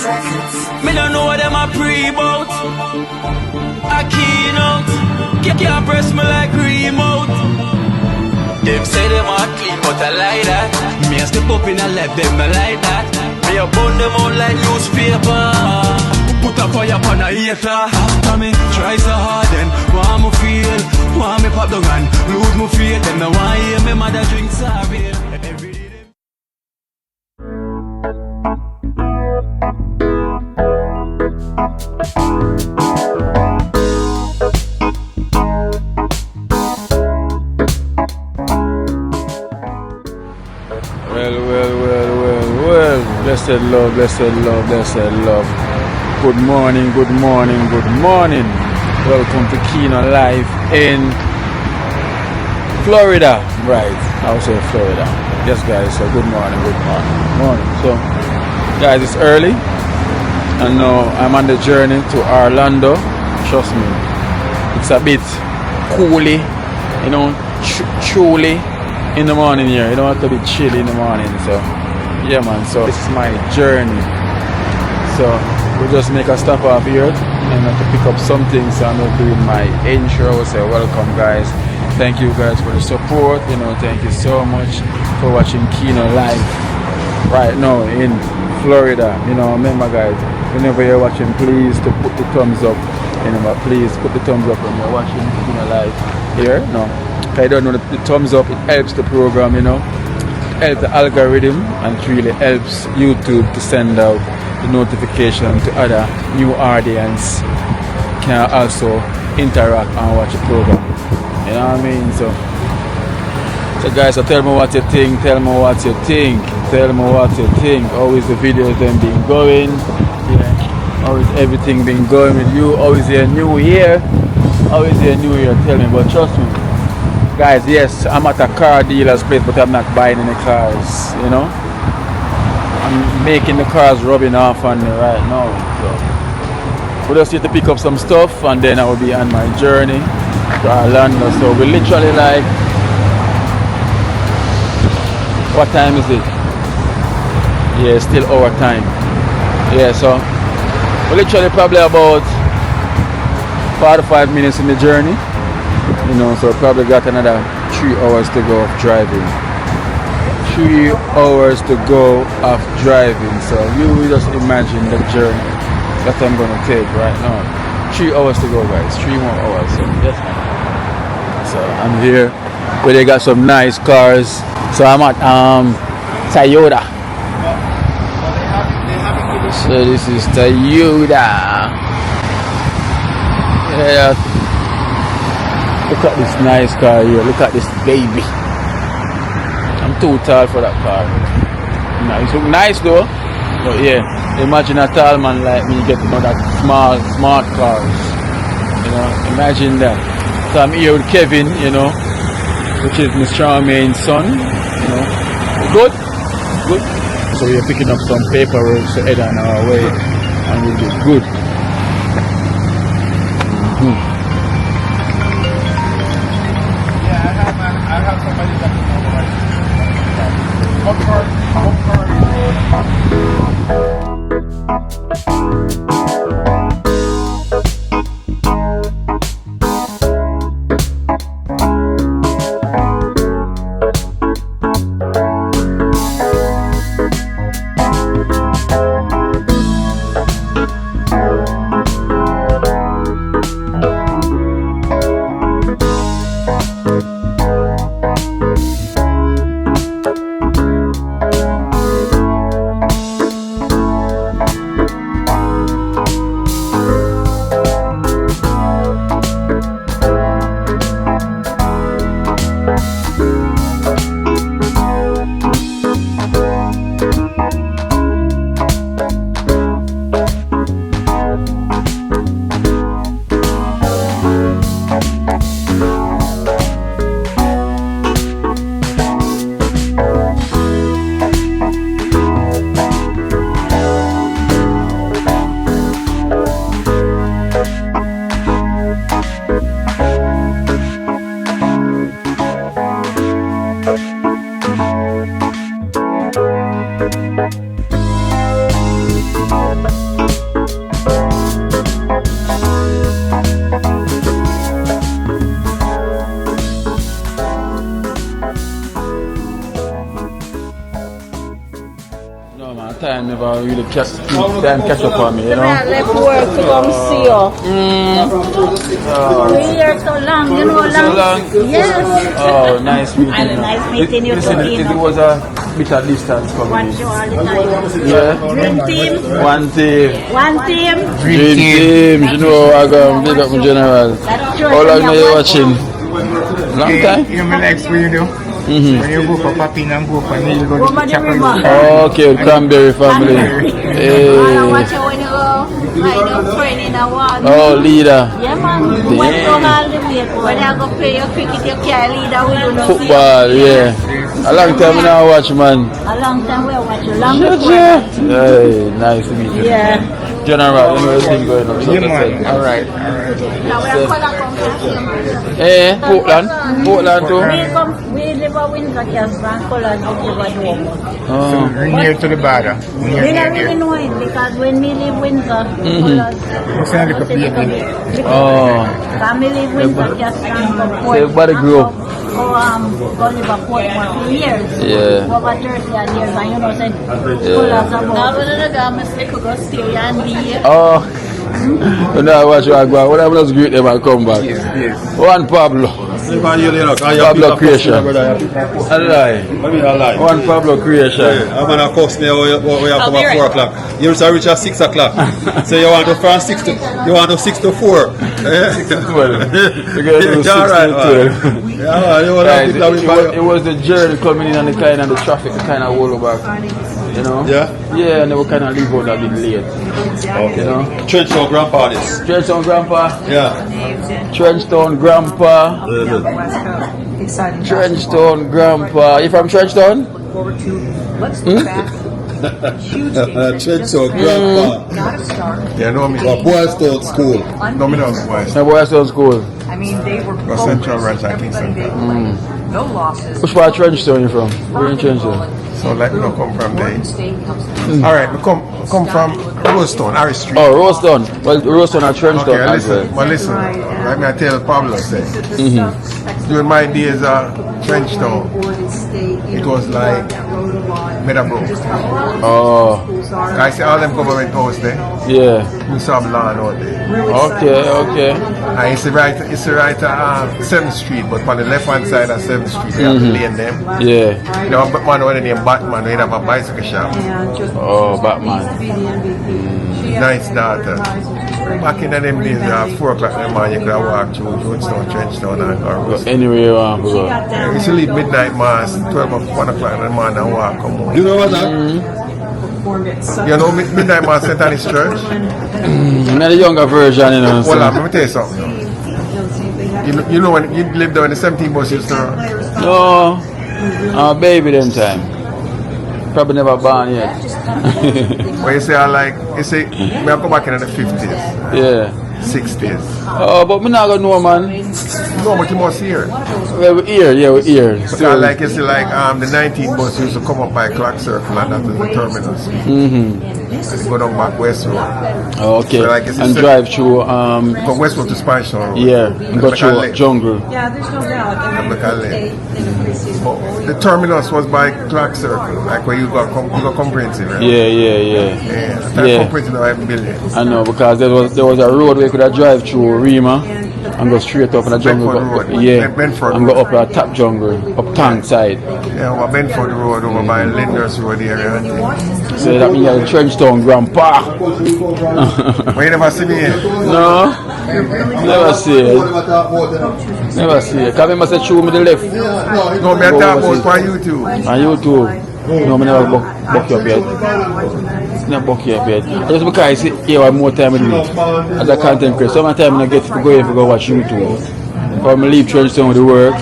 Me don't know what them a pre-bout. A keynote. Can't press me like remote. Them say them a clean, but I like that. Me a step up in a left, them not like that. Me a burn them out like newspaper. Put a fire upon a hater. After me try so hard, then want me feel, want me pop down and lose my faith. Them no want hear me mother drink sorry. Well. Blessed love. Good morning. Welcome to Kino Live in Florida. Right, I would say Florida. Yes, guys, so good morning. So, guys, it's early. And now I'm on the journey to Orlando. Trust me, it's a bit cooly, chilly in the morning here. You don't have to be chilly in the morning. So, yeah, man. So this is my journey. So we'll just make a stop off here and to pick up some things. So I'm not doing my intro. So welcome, guys. Thank you guys for the support. Thank you so much for watching Kino Live right now in Florida. Remember, guys, whenever you're watching, please to put the thumbs up. Please put the thumbs up when you're watching Kino Live here. No, if I don't know the thumbs up, it helps the program. Helps the algorithm, and it really helps YouTube to send out the notification to other new audience. Can also interact and watch the program. You know what I mean? So guys, so tell me what you think. How is the videos then been going? Yeah. How is everything been going with you? How is your new year? Tell me. But trust me, guys, yes, I'm at a car dealer's place, but I'm not buying any cars, I'm making the cars rubbing off on me right now. So we just need to pick up some stuff and then I will be on my journey to Orlando. So we literally like, what time is it? Yeah, it's still our time. Yeah, so we literally probably about 45 minutes in the journey. So probably got another 3 hours to go of driving. 3 hours to go of driving. So you just imagine the journey that I'm gonna take right now. 3 hours to go, guys. 3 more hours. So yes, man. So I'm here where they got some nice cars. So I'm at Toyota. So this is Toyota. Yeah. Look at this nice car here. Look at this baby. I'm too tall for that car. It looks nice though. But yeah, imagine a tall man like me getting that smart cars. Imagine that. So I'm here with Kevin, which is Miss Charmaine's son. Good. So we're picking up some paperwork to head on our way, and we'll be good. I have somebody that can never really catch up on me, you know. I left work to come see you. We're here so long, you know, long. Yes. Oh, nice meeting you. Nice meeting you Listen, too, it Eno. was a bit of distance coming Watch in. you all the time. Yeah. Dream team. One team. One team. Dream team. You know, I go big up in general. That's true. How long are you watching? Long time? You know next what you do? When you go for popping and go for meal, go to Woman the chapel. river. Oh, okay, Cranberry family. I Hey. watch you when you go. Find a friend in a wall. Oh, leader. Yeah, man. You want to go all the way. When I go play your cricket, you can't lead a window. No Football, yeah. A long time now watch, man. A long time we watch you. Long Sure, before. sure. Hey, nice to meet you. Yeah. General, you know everything going on. So Yeah, that's man. it. Alright. Now we are color company. Eh, Portland too. We live in Windsor, and color live at home. Oh, We're near to the border. We're We near don't there. really know it because when we leave Windsor, What's that little baby? oh, family live Windsor, just So everybody grew up. Go live at Portmore for years. Yeah. Over 30 and years, and you know, say, colors about. Now, when I go, I stick go stay and be here. Oh. You know I watch you go. When I was greet them, I come back. Yes, yes. One Pablo. Pablo creation. A lie. One Pablo creation. I'm gonna cost me we have come at 4 o'clock. You used to reach at 6 o'clock. So you want to from 6 to 6 to 4. Well, we're gonna do 6 Yeah, to right, 12. Yeah, you want Guys, to it was the journey coming in and the kind of the traffic kind of all over, you know? Yeah? Yeah, and they were kind of leave out a bit late, you know? Trenchtown grandpa this. Trenchtown Grandpa, Yeah. Trenchtown Grandpa, Trenchtown Grandpa. You from Trenchtown? Trenchtown grandpa. You know me. Boylston school. No, me know boys. My boy still school. I mean, they were But Central Ranch, I think so. no losses. Which part of Trenchtown you from? Where in Trenchtown? So like we don't come from there. State comes Alright, we come from Rosestone, Harry Street. Oh, Rosetown. Well, Rosetown and Trenchtown Okay, as well. listen. Well, listen. Let me tell Pablo say. During my days at Trenchtown, it was like Meadowbrook. Oh, I see all them government house there. yeah. We saw land out there. Okay. And it's right at 7th Street, but on the left hand side of 7th Street, we have to lane them. Yeah. You know, man when they name Batman, we have a bicycle shop. Oh, Batman. Nice daughter. Back in them days, at 4 o'clock in the morning, you could walk through Jonestown, Trenchtown, and Rose. Anyway, you want to go. We used to leave midnight mass, 12 or 1 o'clock in the morning and walk come home. You know what that? You know midnight mass St. Anne's Church? Not the younger version, you know. Well, let me tell you something. You know when you lived there when the 17 bus used to run? No, I'm a baby them time. Probably never born yet. When you say you say, me I come back in the 50s, Yeah. 60s. Oh, but me not gonna know, man. No, but you must hear. Well, we're here. Because like you see, the 19 bus used to come up by Clock Circle and that was the terminus. And go down back West Road. Oh, okay. So like it's And a- drive through, From West Road to Spanish Road. yeah, and go through jungle. Yeah, there's no doubt. But the terminus was by Clock Circle, like where you got comprehensive, right? Yeah. Yeah. That Yeah. comprehensive now have billions. I know, because there was a road where you could have drive through Rima and go straight up in the jungle. Bedford Road. Yeah, Bedford and go Road. up a top jungle, up tank side. Yeah, over Benford Road, over by Linders Road area. And things. So that means you're Trenchtown Grandpa. But you never see me here. No, never see it. Never see it. Because I must have show me the left No, me I talk about on YouTube. on YouTube. No, I never buck you up yet. Not buck you up yet. Just because I see here one more time with me as a content creator. Sometimes I get to go in to go watch YouTube. If I leave Trenchtown with the work, I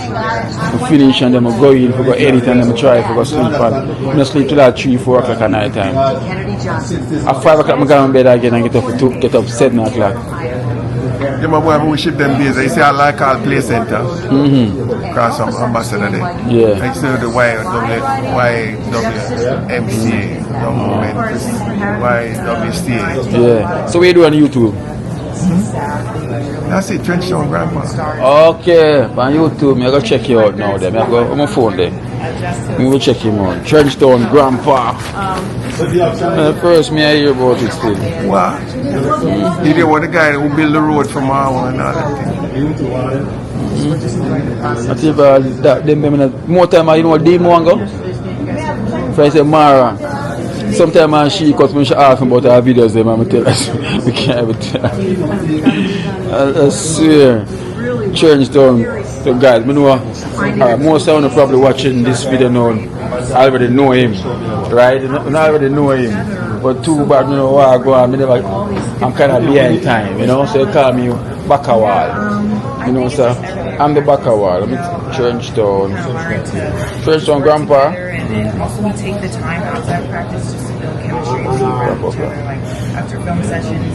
finish and then I go in, I go edit and then I try to go sleep. And I sleep till like 3-4 o'clock at night time. At 5 o'clock I go in bed again and get up 7 o'clock. You know, boy, we ship them days. I say I like all play center. Cross some ambassador there. Yeah. I used to do the YWMC, YWCA. Yeah. So what you do on YouTube? That's it, Trenchtown Grandpa. Okay, on YouTube, I go check you out now. Then I go on my phone there. We will check him out. Trenchtown Grandpa. First me I hear about it still. What? You know what the guy who built the road from our and all that thing. I think that them more time you know what Dame want go? If I say Mara, sometimes she because when she ask about her videos them I'm tell us we can't even tell. I swear. Trenchtown. So guys, I know most of you probably watching this video now. I already know him, right? I already know him, but too bad, you know, I go on, I'm kind of behind time, you know, so they call me Backawall, you know, so I'm the Backawall, I'm Trenchtown Grandpa. And also we take the time outside of practice just to build chemistry and each other. Like after film sessions,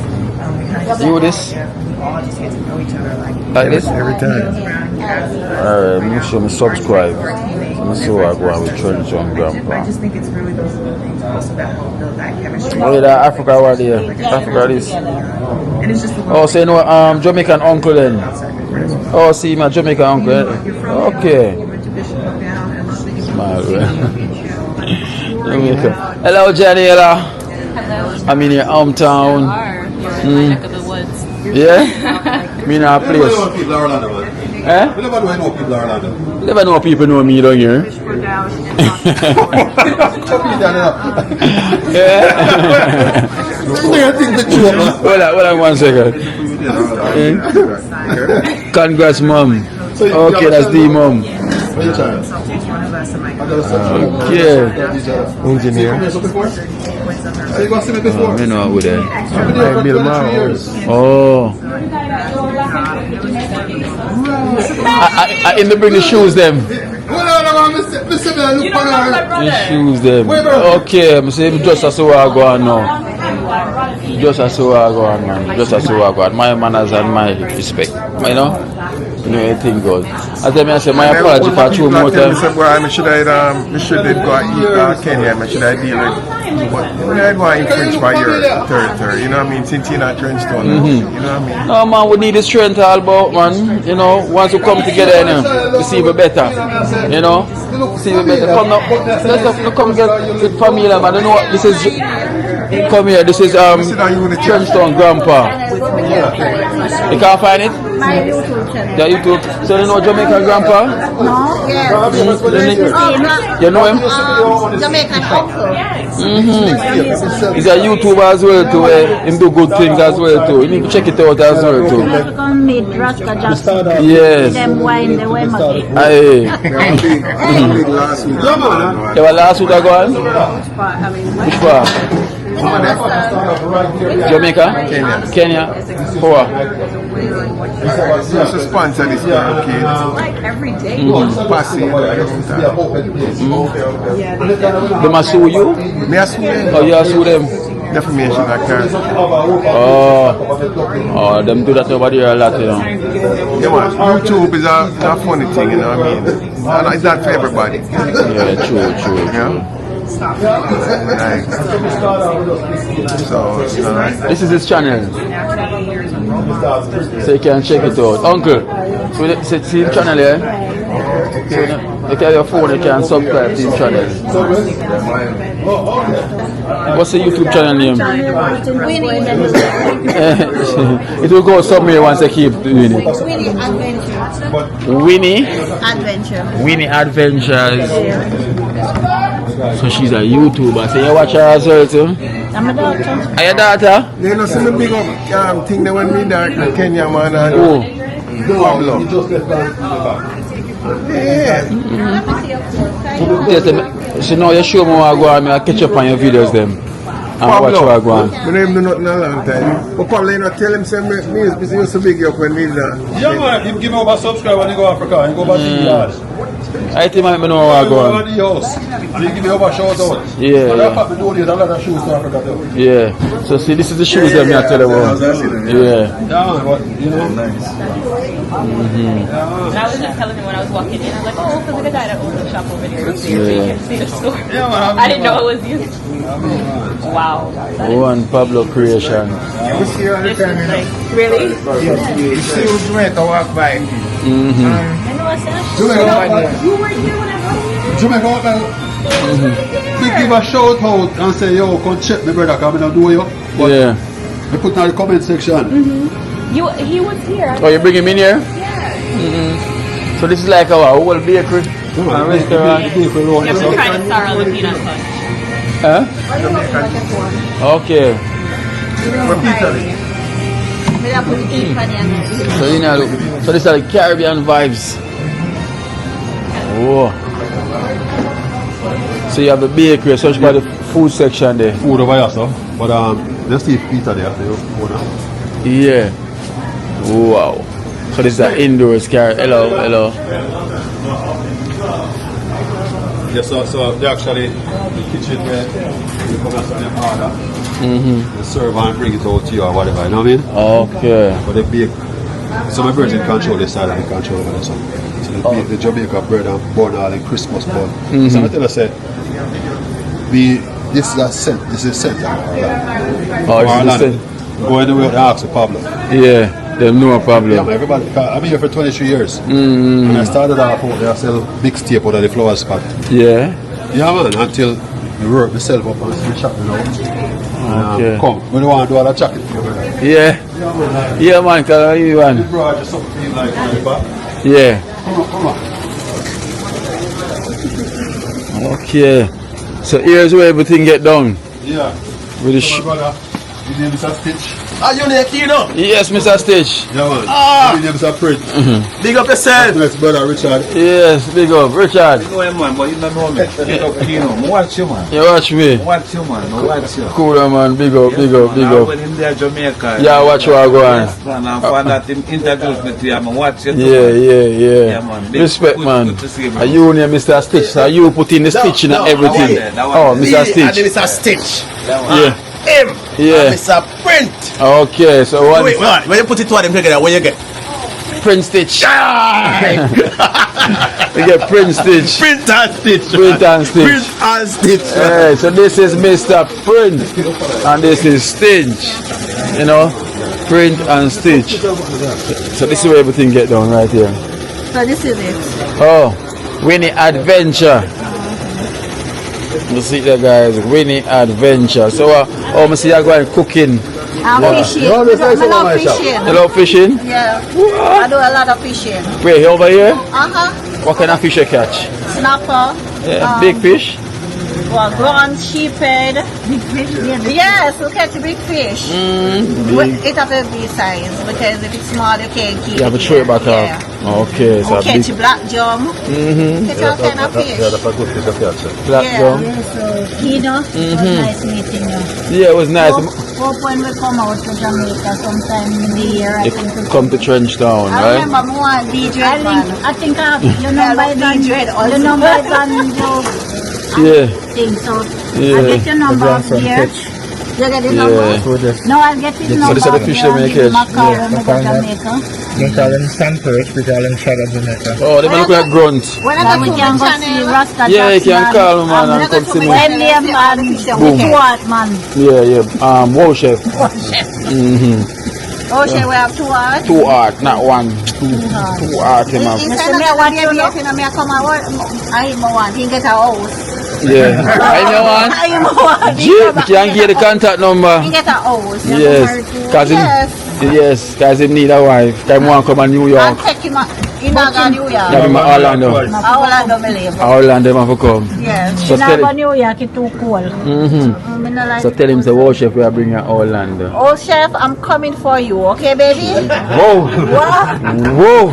we kind of You this? we all just get to know each other Like this? Every time. Alright, make sure you subscribe. So I go on with Trenchtown Grandpa. I just think it's really those little things also that help build that chemistry. Oh, yeah, that Africa what there? Africa this. And it's just the Oh, so you know, Jamaican uncle then? Oh, see, my Jamaican uncle. Okay. Smile, Jamaica. Hello, Janiela. Hello. I'm in your hometown. You're in my neck of the woods. Yeah? Me in a We never place. know people are Orlando, man. Eh? We never know people are Orlando. Never know people know me down here. Yeah. Hold on 1 second. Congrats, mom. Okay, that's the mom. Okay. Engineer. You know who there. I built my house. Oh. I in the bring the shoes them. The shoes them. Okay, I'm saying just as I go on now. Just as I go on, man. Just as I go on. My manners and my respect. You know everything goes. As I say, my apology for 2 more times. I should have go eat Kenya. I should have deal with. But I go and infringe for your territory. You know what I mean? Since you're not Trenchtown, you know what I mean? No man, we need the strength all about, man. You know, once we come together, you know, we see we better. You know, see we better. Come now, let's come get with family, man. I don't know what this is. Come here, this is Trenchtown Grandpa. You can't find it? My YouTube channel. Yeah, YouTube. So you know Jamaican Grandpa? No? Yeah. You know him? Jamaican uncle. He's a YouTuber as well too. Him do good things as well too. You need to check it out as well too. African made Raska Jackson. Yes. Them wine, the way market. Aye. Big last week. You were last week ago? Which part? Jamaica? Kenya? Poor. Just to sponsor this kids. Like every day. Passing. They must sue you? Me I sue them. Oh, you sue them? Defamation act. Oh, them do that over there a lot, you know. Yeah, man. YouTube is a funny thing, you know what I mean? And it's not for everybody. Yeah, true. Yeah. Like, so, This is his channel. So you can check it out. Uncle, so see his channel here? So you can have your phone, you can subscribe to his channel. What's the YouTube channel name? It will go somewhere once I keep doing it. Winnie Adventure. Adventure. Winnie Adventures. So she's a YouTuber. So you watch her as well too? I'm a daughter. Are your daughter? they know some big up thing that when me that Kenya man and Pablo. Yeah. Yes, so now you show me what I go on, I catch up on your videos them. And watch what I go on. My name do nothing a long time. But Pablo, you know, tell him some music used to big up when me that. Yeah, man. You give me over subscribe when you go Africa and you go back to the yard. I think I know what I go Over on. the house. And you give me over shout out. Yeah, But yeah. I probably donate a lot of shoes to Africa too. Yeah. So see, this is the shoes that me I tell you about. Yeah. Yeah, man. But, you know. And I was just telling him when I was walking in, I was like, oh, because like a guy that owns a shop over there. So you can see the store. Yeah, man. I didn't know it was you. Wow. One Pablo creation. You see all the time, you know. Really? You see who's going to walk by. I know I said You were here when I Jamaica, we give a shout out and say, yo, come check me, brother, come and do you. But Yeah. we put in the comment section. He was here. Oh, you bring him in here? Yeah. So this is like our whole bakery and restaurant. You have to try the sour on the peanut punch. Huh? Okay. So you know, so this are the Caribbean vibes. Oh. So you have the bakery, search by the food section there. Food over here, so. But let's see if Peter there. Yeah. Wow. So this is the indoors car. Hello. Yes, so they actually kitchen where you come and some order. They serve and bring it out to you or whatever, you know what I mean? Okay. But they bake. Some of the birds in control this side and they control over there. So they bake the Jamaica bread and bun all in Christmas bun. So I tell you, say, this is a scent. This is scent. Oh, this is the scent. Go anywhere and ask the Pablo. Yeah. There's no problem. Yeah, man, everybody. I've been here for 23 years. And I started off out there, I sell big tape out of the flower spot. Yeah. Yeah, man, until we work myself up and see shop, you know. Okay. Come, we don't want to do all that chocolate for you, brother. Yeah. Yeah, man. Cause you This want. bro, just something like that. Yeah. Come on. Okay. So here's where everything get done. Yeah. With the Brother, your name is a Stitch. Are you naked, you know? Yes, Mr. Stitch. Yeah, man. Your name is a Print. Big up yourself. Nice brother, Richard. Yes, big up, Richard. know him, man, but you don't know me. Big up to you, know. I watch you, man. You watch me. I watch you, man. I watch you. Cool, man. Big up, big up, big I up. went in there, Jamaica. Yeah, watch what I go on. Yes, man. I found that him introduced me to you. I watch you. too, Yeah, man. yeah. Yeah, man. Big- Respect, good- man. good to see you, Are you near Mr. Stitch? So you put in the stitch in everything. that one Oh, there. Mr. Stitch. Mr. Stitch. Yeah. Him. Yeah. Mr. Print. Okay, so what? Wait, when you put it to them together, what you get? Prince Stitch. You get Prince Stitch. Print and Stitch. Print and Stitch. Print and Stitch. Hey, so this is Mr. Print and this is Stitch. You know, Print and Stitch. So this is where everything get done right here. So this is it. Oh, Winnie Adventure. You see that, guys, Winnie Adventure. So, I see you going cooking. I'm fishing. No, this is I love my shop. fishing. You love fishing? Yeah. I do a lot of fishing. Wait, over here? Uh-huh. What kind of fish you catch? Snapper. Yeah, big fish? Well, ground sheephead. Big fish? Yes, we catch big fish. It have to be size because if it's small, you can't keep You have to throw it back Yeah. out. Okay, so We a catch big black jump. Catch all kind of fish. Yeah, that's a good fish to catch. black Yeah. gum. So, you know, it was nice meeting you. Yeah, it was nice. Hope when we come out to Jamaica sometime in the year, I You think we come to Trench Town, I right? remember more DJ I think I have your Yeah, number is on DJ also. your number is on your Yeah. thing, so Yeah. I'll get your number up there. You get his number? No, I'll get his number. these are the fish they make it. Macau, when we go to Jamaica. We call them Sanford, we call them Shadow Jamaica. Oh, they look like grunts. When I go to can go see Rasta Yeah, you can Jackson call me, man, and come see me. William and Stuart, man. Yeah. Wow chef. Oh, shall we have 2 hours? 2 art, not one. 2 art, him have. Mr. Me, what you look in me, come and work. I want, he get a house. Yeah. I know one. I want. You can get the contact number. He get a house. Yes, cause him need a wife. Cause him want to come to New And York. take him in New York. Yeah, him Orlando. Orlando, me live. Orlando, him have to come. Yes. So tell him. New York, it's too cold. So tell him the wow chef we are bringing Orlando. Oh, chef, I'm coming for you, okay, baby? Whoa! Whoa!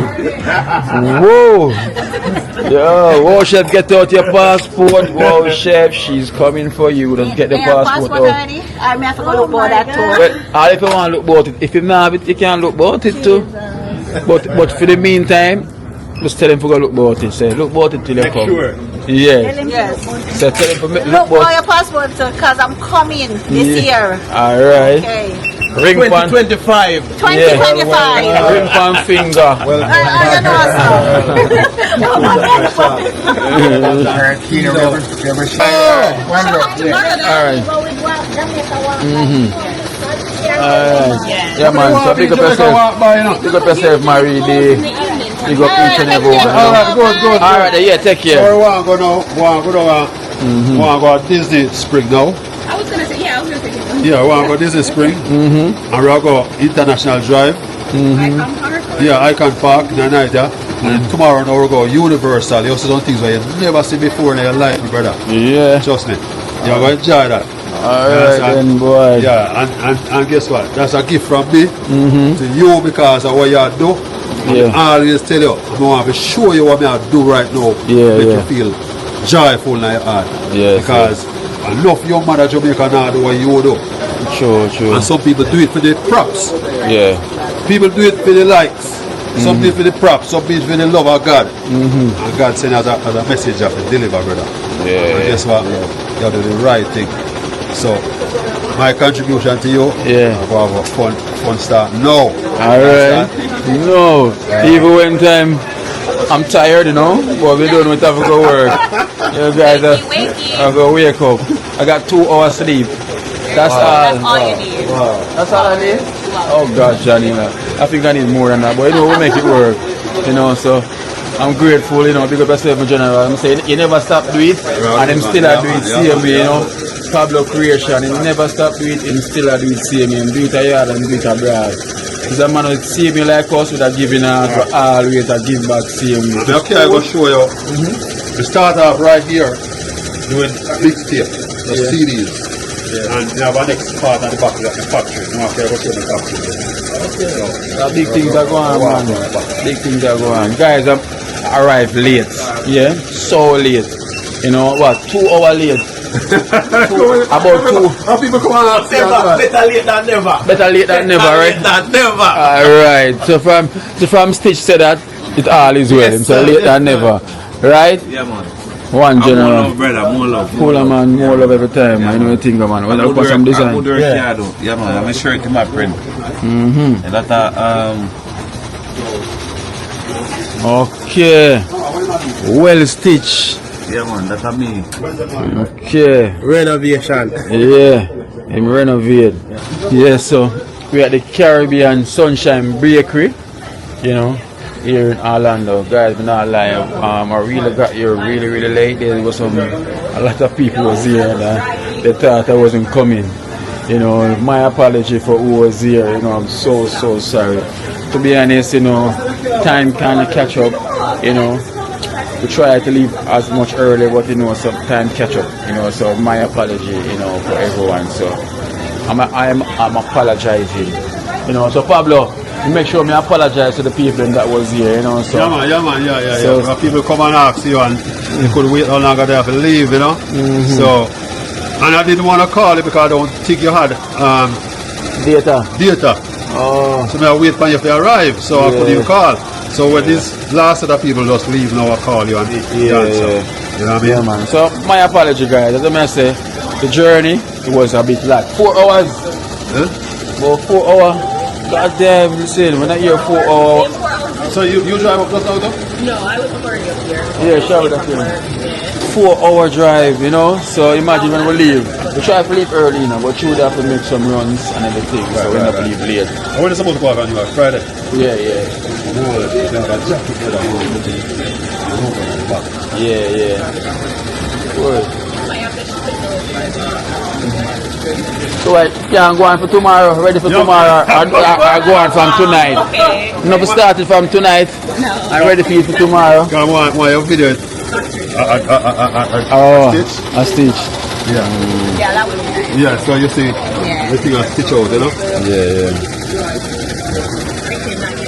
Whoa! Yo, wow chef, get out your passport. Wow chef, she's coming for you. Just get the passport out. already? I may have to go look for that too. Well, if you want to look about it, if you don't have it, you can look about it too. But for the meantime, just tell him to go look about it. Say, look about it till you come. Sure. Yes. Yes. So tell him to look Look for about your passport, because I'm coming this year. Alright. Okay. Ring pan. 2025. 2025. Ring pan finger. Well, You Alright. Yeah, man. So big up yourself. Big up yourself, Marie D. Big up each and every one. Alright, good. Alright, yeah, take care. So we want to go now. We want to go to Disney Spring now. I was gonna say, yeah, I was gonna say it. Yeah, we want to go Disney Spring. And we're going to go International Drive. Icon Park. Yeah, Icon Park in the night, yeah. And tomorrow now we're going Universal. You see some things where you never see before in your life, my brother. Yeah. Trust me. You're going to enjoy that. Alright then, boy. Yeah, and guess what? That's a gift from me to you because of what you do. Yeah. I always tell you, I want to show you what I do right now. Yeah, make yeah. you feel joyful in your heart. Yes, because enough young man at Jamaica now do what you do. True. And some people do it for the props. Yeah. People do it for the likes. Some do it for the props. Some do it for the love of God. And God sent us as a message of the deliver, brother. Yeah. And guess what? You have to do the right thing. So, my contribution to you, go have a fun start now. Alright. No. Even when time I'm tired, you know, but we don't have to go work. You guys are going to wake up. I got 2 hours sleep. That's all. That's all you need. That's all I need? Oh gosh, Johnny, I think I need more than that, but you know, we make it work. You know, so I'm grateful, you know, big up yourself in general. I'm saying you never stop do it, and him still do it same way, you know. Pablo creation, he never stop do it, him still do it same way. Do it a yard and do it abroad. He's a man who see me like us with a giving out for always a give back same way. Okay, I'm going to show you. We start off right here doing big tape, the CDs. And we have our next part at the back of the factory. We have to go to the factory. So big things are going on, man. Big things are going on. Guys, I arrived late. Yeah, so late. You know what? 2 hours late. About 2. How people come on and say Better late than never. Better late than never, right? Than never. Alright. So from Stitch said that it all is well. So late than never. Right? Yeah, man. One general. More love, brother. More love. Cooler man, more love every time. I know you think, man. When I look for some design. Yeah, man. I'm sure it's my print. And that Okay. Well stitched. yeah, man. That's me. Okay. Renovation. Yeah. Him renovate. Yeah, so we at the Caribbean Sunshine Bakery. You know, here in Orlando. Guys, I'm not lying. I really got here really late. There was a lot of people was here and they thought I wasn't coming. You know, my apology for who was here. You know, I'm so sorry. To be honest, you know, time kind of catch up. You know, we try to leave as much early, but you know, some time catch up. You know, so my apology. You know, for everyone. So I'm apologizing. You know, so Pablo, make sure me apologize to the people that was here, you know. So yeah, man. So- When people come and ask you and you could wait how long they have to leave, you know. So, and I didn't want to call you because I don't think you had data. Oh, So I wait for you to arrive, so I couldn't even call. So when this last set of people just leave now, I call you and the answer. You know what I mean? yeah, man. So my apology, guys. As I say, the journey it was a bit like 4 hours. Huh? Well, 4 hours. God damn, listen, when I hear 4 hours. So you drive up just now, though? No, I was already up here. Yeah, sure, that's it. 4-hour drive, you know. So imagine when we leave. We try to leave early, you know, but you would have to make some runs and everything. So we end up leave late. When is supposed to go out on you? Friday? Yeah. Good. So right, yeah, I'm going for tomorrow, ready for tomorrow. I go on from tonight. Okay. No, we started from tonight. No. I'm ready for you for tomorrow. I want your video. Oh, Stitch? a stitch. Yeah, that would be nice. Yeah, so you see, Yeah. the thing I stitch out, you know? Yeah.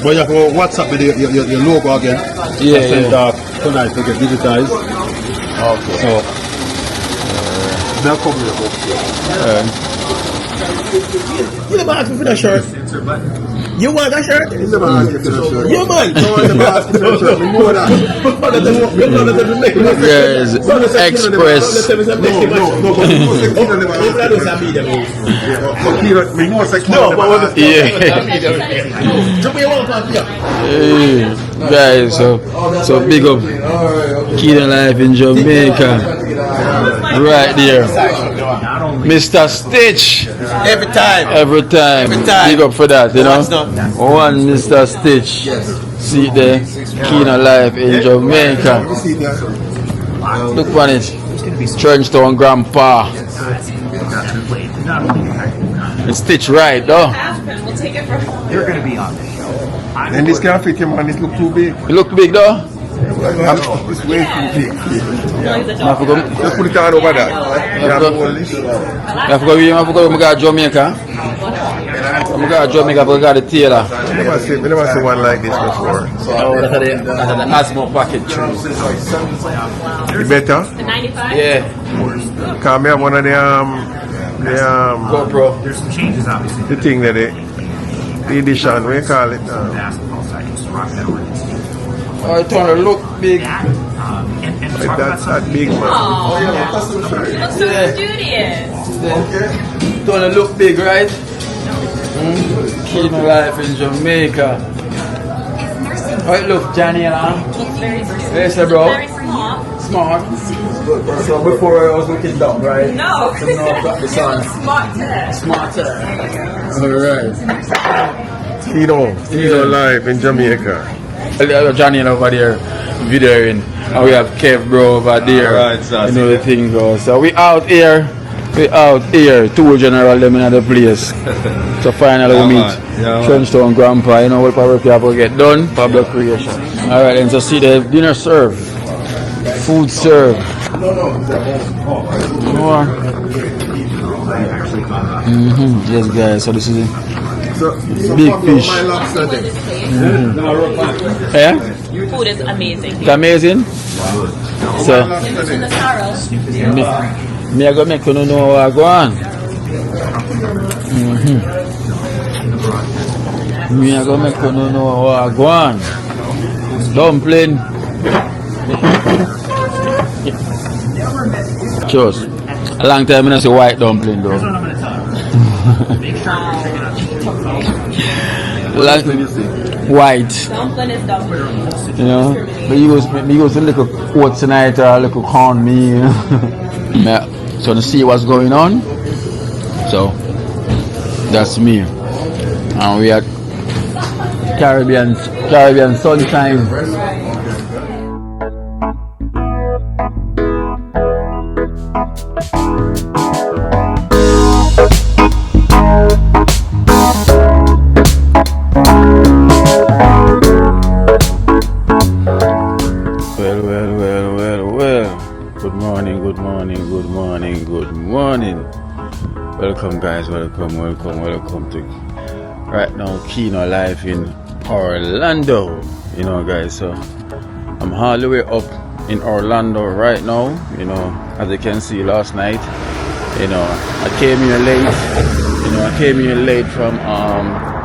But you have to WhatsApp with your logo again. Yeah, Send tonight to get digitized. Okay. So, now come here. You never asked me for that shirt. You want that shirt? You never asked me for that shirt. You man. No one never asked me for that shirt. We know that. Guys, Express. No, but we know Sakina never asked me. Sakina, we know Sakina never asked me. Hey, guys, so big up Kid Life in Jamaica. Right there. Mr. Stitch. Every time. Every time. Big up for that, you know. One Mr. Stitch. See there. Keen Alive in Jamaica. Look on it. Trenchtown Grandpa. It's Stitch right though. We'll take it from. You're going to be on the show. And this can't fit him, man. It look too big. It look big though. It's way too big. I forgot. Just put it on over that. You have to hold this. I forgot we got Jamaica. We got Jamaica, we got the tailor. We never see one like this before. Oh, that's the Asmo package. You better? The 95? Yeah. Come here, one of the GoPro. There's some changes, obviously. the thing that the edition, we call it. Basketball side, just rock that one. Oh, it's gonna look big. And talk about That's that something. big, man. Looks so studious. It's gonna look big, right? Keen Alive in Jamaica. Alright, look, Janiela. Looks very versatile. There's the bro. Very small. Smart. So before I was looking dumb, right? No. So now I've got the sun. Smart today. Smarter. Alright. Kino Live in Jamaica. Johnny over there videoing, and we have Kev bro over there. Alright, so you know the thing goes. So we out here. Two general them in the place. So finally we meet Trenchtown Grandpa. You know what probably have to get done. Public creation. Alright, and so see the dinner served. Food served. More. Yes guys, so this is it. Big fish. Yeah? Food is amazing. It's amazing. So In the sorrow. me I go make you know what I go on. Me I go make you know what I go on. Dumpling. Just a long time I don't see white dumpling though. Like white. Dumpling is dumpling. You know, but you go to little quote tonight or a little corn me, you know. Yeah. So to see what's going on. So that's me. And we are Caribbean sunshine. Good morning. Welcome guys, welcome to right now Keen Alive in Orlando. You know guys, so I'm all the way up in Orlando right now. You know, as you can see last night, you know, I came here late from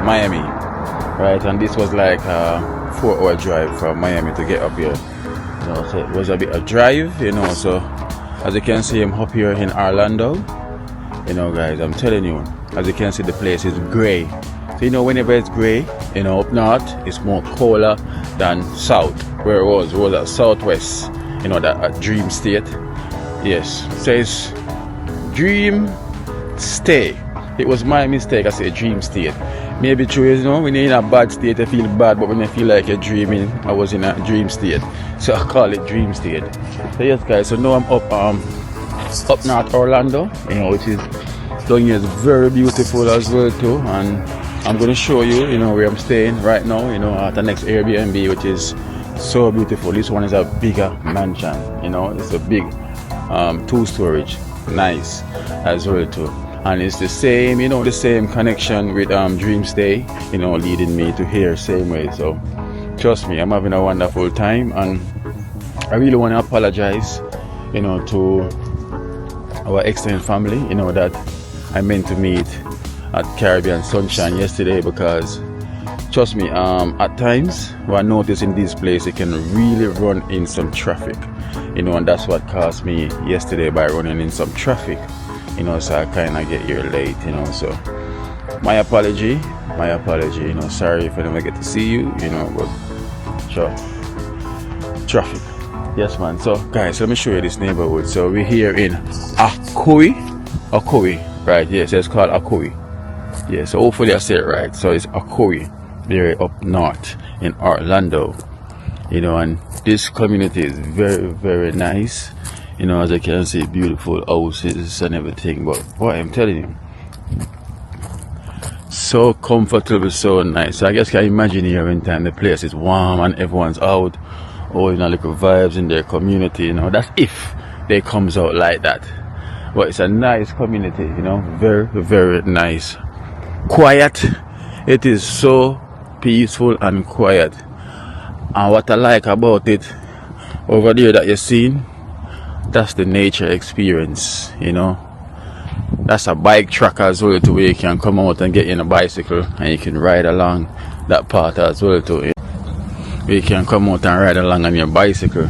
Miami, right? And this was like a 4-hour drive from Miami to get up here. You know, so it was a bit of drive, you know. So as you can see, I'm up here in Orlando. You know guys, I'm telling you, as you can see, the place is grey. So you know, whenever it's grey, you know, up north it's more colder than south, where it was at southwest, you know, that dream state. Yes, so it's dream state. It was my mistake, I said dream state. Maybe true, you know, when you're in a bad state you feel bad, but when you feel like you're dreaming, I was in a dream state, so I call it dream state. So yes guys, so now I'm up north Orlando, you know, which is down here is very beautiful as well too, and I'm going to show you, you know, where I'm staying right now, you know, at the next Airbnb, which is so beautiful. This one is a bigger mansion, you know, it's a big 2-storage, nice as well too, and it's the same, you know, the same connection with Dreamstay, you know, leading me to here same way. So trust me, I'm having a wonderful time, and I really want to apologize, you know, to our extended family, you know, that I meant to meet at Caribbean Sunshine yesterday, because trust me, at times what I notice in this place, it can really run in some traffic, you know, and that's what caused me yesterday by running in some traffic, you know. So I kind of get here late, you know. So my apology, you know. Sorry if I never get to see you, you know, but sure, traffic. Yes man. So guys, let me show you this neighborhood. So we're here in Akui, Akoi, right? Yes, it's called Akoi. Yeah, so hopefully I say it right. So it's Akoi, there up north in Orlando. You know, and this community is very, very nice. You know, as I can see, beautiful houses and everything. But boy, I'm telling you, so comfortable, so nice. So I guess I can imagine here in time the place is warm and everyone's out, all you know, little vibes in their community. You know, that's if they comes out like that. But it's a nice community. You know, very, very nice. Quiet. It is so peaceful and quiet. And what I like about it over there that you're seeing, that's the nature experience, you know. That's a bike track as well too, where you can come out and get in a bicycle and you can ride along that part as well too. Where you can come out and ride along on your bicycle,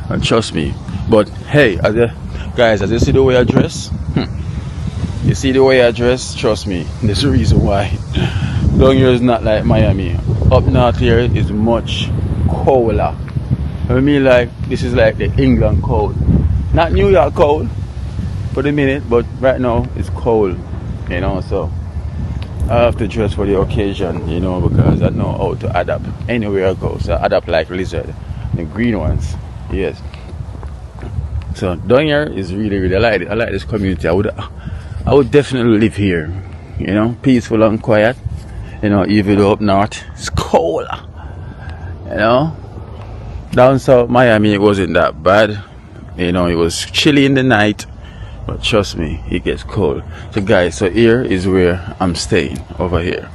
and trust me. But hey, as you see the way I dress, you see the way I dress, trust me, there's a reason why. Down here is not like Miami. Up north here is much colder. I mean, like, this is like the England cold. Not New York cold for the minute, but right now it's cold, you know, so I have to dress for the occasion, you know, because I know how to adapt anywhere I go. So I adapt like lizard, the green ones, yes. So down here is really, really, I like it. I like this community. I would definitely live here, you know, peaceful and quiet. You know, even though up north it's cold, you know. Down south Miami it wasn't that bad, you know, it was chilly in the night, but trust me, it gets cold. So guys, so here is where I'm staying, over here.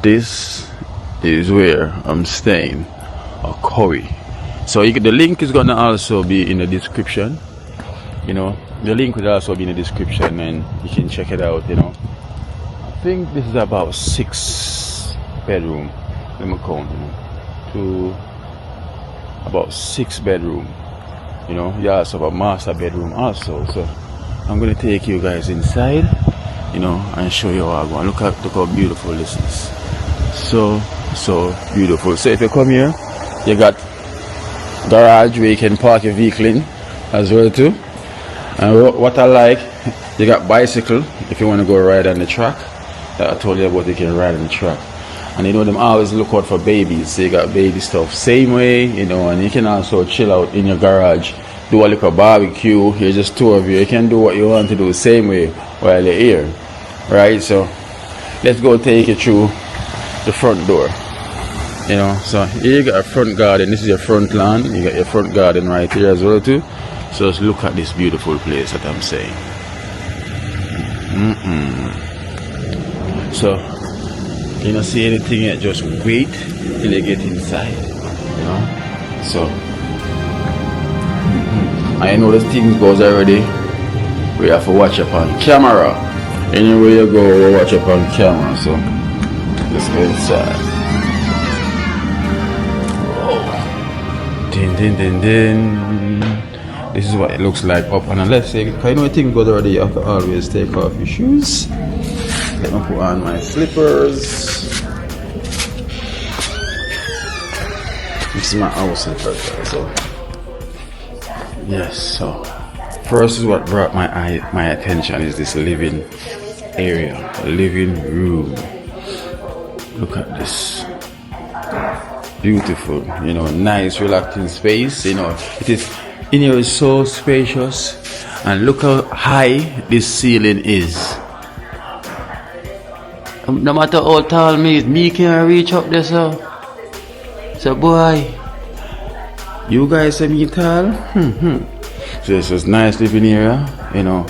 This is where I'm staying, Akoi. So the link is gonna also be in the description, you know. The link will also be in the description and you can check it out, you know. I think this is about 6 bedroom. Let me count, you know. About 6 bedroom. You know, you also have a master bedroom also. So I'm gonna take you guys inside, you know, and show you how I go. Look how beautiful this is. So beautiful. So if you come here, you got garage where you can park your vehicle in as well too. And what I like, you got bicycle if you want to go ride on the track. That I told you about, you can ride on the track. And you know, them always look out for babies, so you got baby stuff same way, you know. And you can also chill out in your garage, do a little barbecue. Here's just 2 of you, you can do what you want to do same way while you're here, right? So let's go take you through the front door, you know. So here you got a front garden. This is your front lawn. You got your front garden right here as well too. So let's look at this beautiful place that I'm saying. So you don't see anything yet, just wait till you get inside, you know. So I know this thing goes already. We have to watch up on camera. Anywhere you go, we'll watch up on camera. So let's go inside. Whoa. Din din din din. This is what it looks like up on the left side. You know, thing goes already, you have to always take off your shoes. Let me put on my slippers. This is my old slippers, so yes. So first is what brought my attention is this living area, living room. Look at this, beautiful. You know, nice, relaxing space. You know, it is in here is so spacious, and look how high this ceiling is. No matter how tall me can reach up there, so boy, you guys see me tall? So this is nice living area, you know,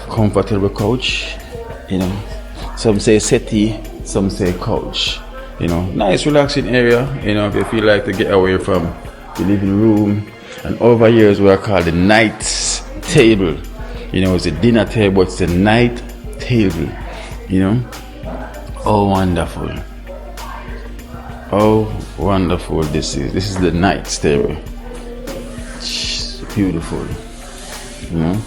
comfortable couch, you know, some say settee, some say couch, you know, nice relaxing area, you know, if you feel like to get away from the living room. And over here is what I call the night table, you know, it's a dinner table, it's a night table, you know. Oh wonderful, oh wonderful. This is the night table. Beautiful, you know,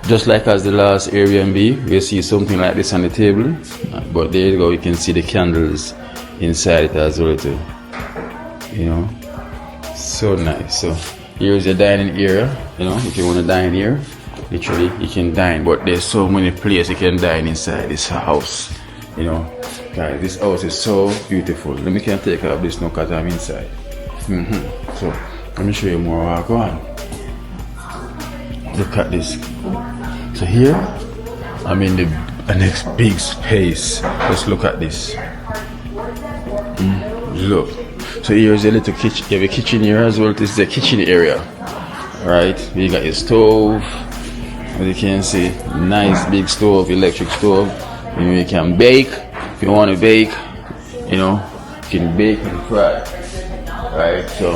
just like as the last Airbnb, you see something like this on the table, but there you go, you can see the candles inside it as well too, you know. So nice. So here's your dining area, you know, if you want to dine here, literally you can dine, but there's so many places you can dine inside this house. You know, guys, this house is so beautiful. Let me can take off this now because I'm inside. So let me show you more while I go on. Look at this. So here I'm in the next big space. Let's look at this. Look. So here's a little kitchen. You have a kitchen here as well. This is a kitchen area. Right? You got your stove. As you can see, nice big stove, electric stove. You can bake. If you want to bake, you know, you can bake and fry. Right? So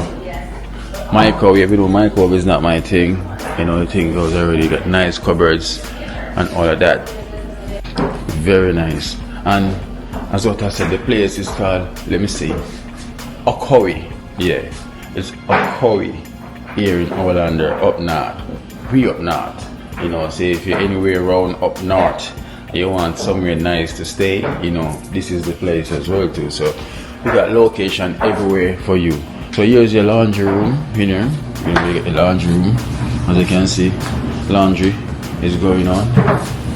microwave, you know, microwave is not my thing. You know, the thing goes already. Got nice cupboards and all of that. Very nice. And as what I said, the place is called, let me see, Okowie. Yeah, it's Okowie here in Orlando, up north. We up north. You know, say if you're anywhere around up north and you want somewhere nice to stay, you know, this is the place as well too. So we got location everywhere for you. So here's your laundry room, you know you get the laundry room. As you can see, laundry is going on.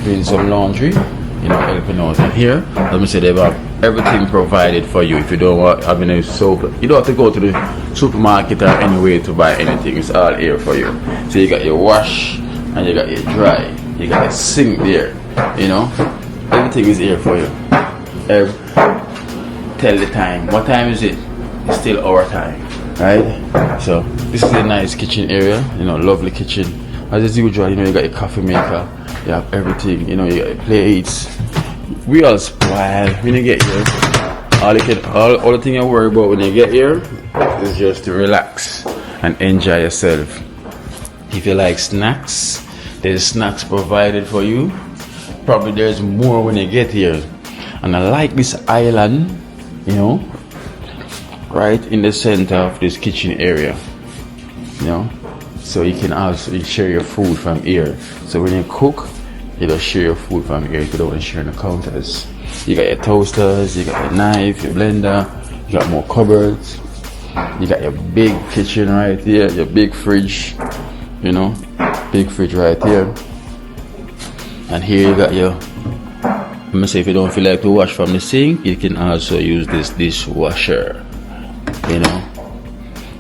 Doing some laundry, you know, helping out. And here, let me say they've got everything provided for you. If you don't want having a soap, you don't have to go to the supermarket or anywhere to buy anything. It's all here for you. So you got your wash and you got your dry. You got a sink there. You know, everything is here for you. Tell the time. What time is it? It's still our time, right? So this is a nice kitchen area. You know, lovely kitchen. As usual, you know, you got your coffee maker. You have everything. You know, you got your plates. We all spoil when you get here. All the thing you worry about when you get here is just to relax and enjoy yourself. If you like snacks, there's snacks provided for you. Probably there's more when you get here. And I like this island, you know, right in the center of this kitchen area, you know, so you can also share your food from here. So when you cook, you don't share your food from here if you don't want to share on the counters. You got your toasters, you got your knife, your blender, you got more cupboards, you got your big kitchen right here, your big fridge, you know, big fridge right here. And here you got your, let me say, if you don't feel like to wash from the sink, you can also use this dishwasher, you know.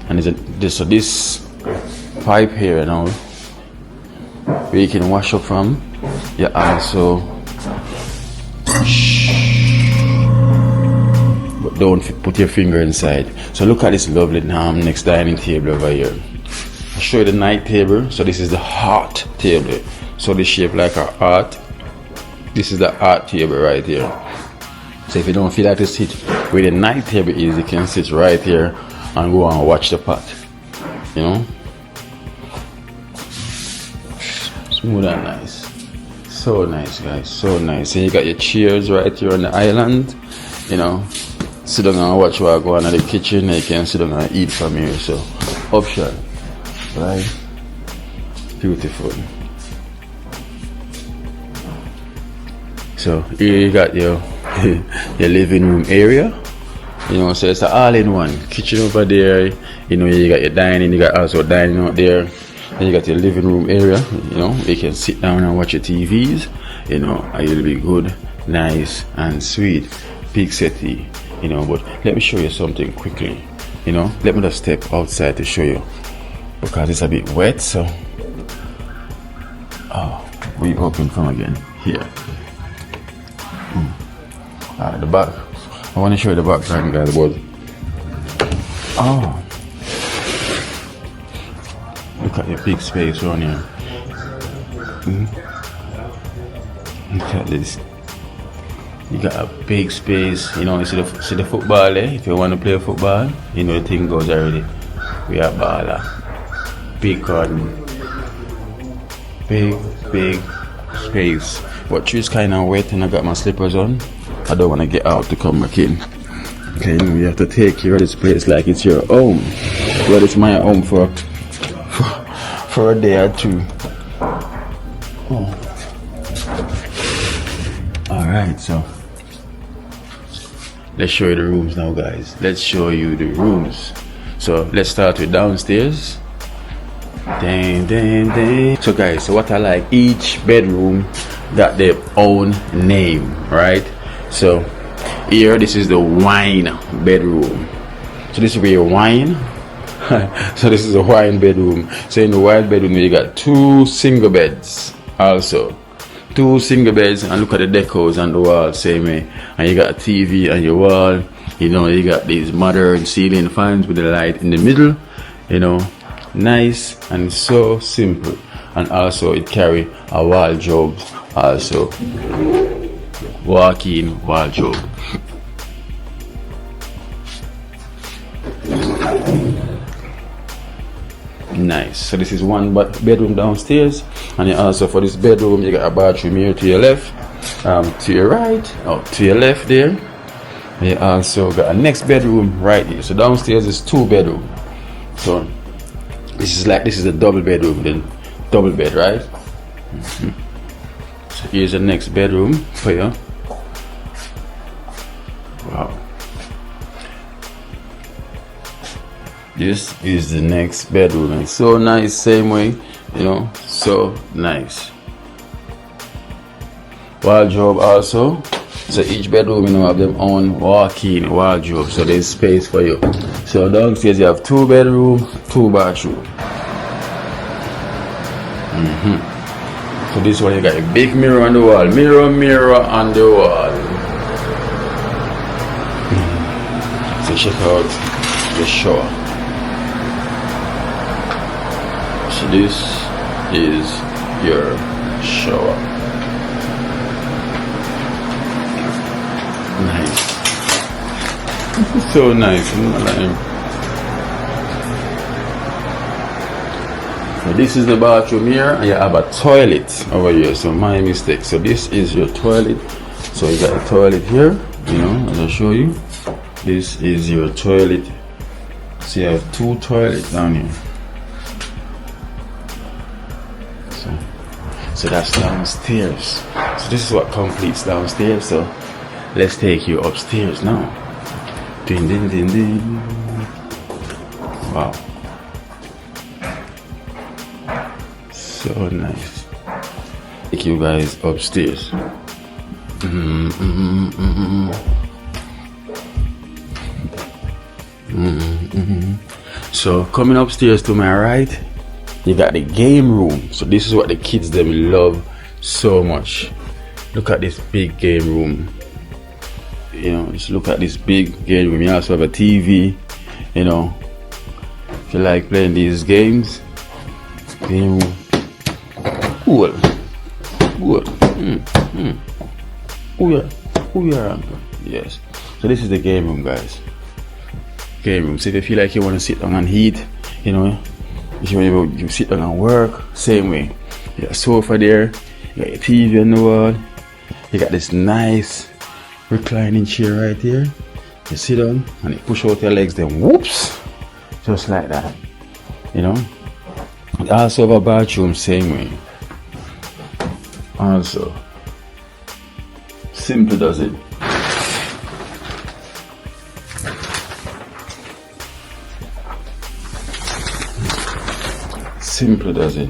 And this pipe here, you know, where you can wash up from. You also, but don't put your finger inside. So look at this lovely next dining table over here. I'll show you the night table. So this is the heart table. So the shape like a heart. This is the heart table right here. So if you don't feel like to sit where the night table is, you can sit right here and go and watch the pot. You know? Smooth and nice. So nice, guys. So nice. And you got your chairs right here on the island. You know, sit down and watch while I go on in the kitchen. And you can sit down and eat from here. So, option. Right? Beautiful. So here you got your your living room area, you know, so it's an all-in-one kitchen over there. You know, you got your dining, you got also dining out there, and you got your living room area. You know, you can sit down and watch your TVs, you know, and it'll be good, nice and sweet. Big settee, you know. But let me show you something quickly, you know. Let me just step outside to show you because it's a bit wet. So we open from again here. The back. I want to show you the background, guys. But look at your big space around here. Look at this. You got a big space. You know, you see the football there. If you want to play football, you know the thing goes already. We have baller. Big garden. Big space. But it's kind of wet and I got my slippers on. I don't want to get out to come back in. Okay, you know, you have to take care of this place like it's your home. Well, it's my home for a day or two. Alright, so let's show you the rooms now, guys. Let's show you the rooms. So let's start with downstairs. Dang, dang, dang. So guys, so what I like, each bedroom got their own name, right? So here, this is the wine bedroom. So this is where you wine. So this is a wine bedroom. So in the wine bedroom, you got 2 single beds also. 2 single beds, and look at the decors on the wall, same way. And you got a TV on your wall. You know, you got these modern ceiling fans with the light in the middle. You know, nice and so simple. And also it carry a wardrobe also. Walk-in wardrobe. Nice. So this is one bedroom downstairs, and also for this bedroom you got a bathroom here to your left, to your right, to your left there. You also got a next bedroom right here. So downstairs is 2 bedroom. So this is a double bedroom, then double bed, right? So here's the next bedroom for you. Wow. This is the next bedroom. It's so nice, same way, you know, so nice. Wardrobe also. So each bedroom, you know, have their own walk-in wardrobe. So there's space for you. So downstairs you have 2 bedroom, 2 bathroom. So this one you got a big mirror on the wall. Mirror on the wall. So check out the shower. So this is your shower. Nice. So nice. So this is the bathroom here, and you have a toilet over here. So my mistake. So this is your toilet. So you got a toilet here, you know, as I'll show you. This is your toilet. So you have 2 toilets down here. So that's downstairs. So this is what completes downstairs. So let's take you upstairs now. Ding, ding, ding, ding. Wow. So nice. Take you guys upstairs. So coming upstairs to my right, you got the game room. So this is what the kids them love so much. Look at this big game room. You know, just look at this big game room. You also have a TV. You know, if you like playing these games, game room. Cool. Good. Oh yeah. Yes. So this is the game room, guys. Game room. So if you feel like you want to sit down and eat, you know, if you sit down and work, same way. You got a sofa there, you got your TV on the wall, you got this nice reclining chair right here. You sit down and you push out your legs, then whoops, just like that. You know. You also have a bathroom, same way. Also, simple does it. Simple does it.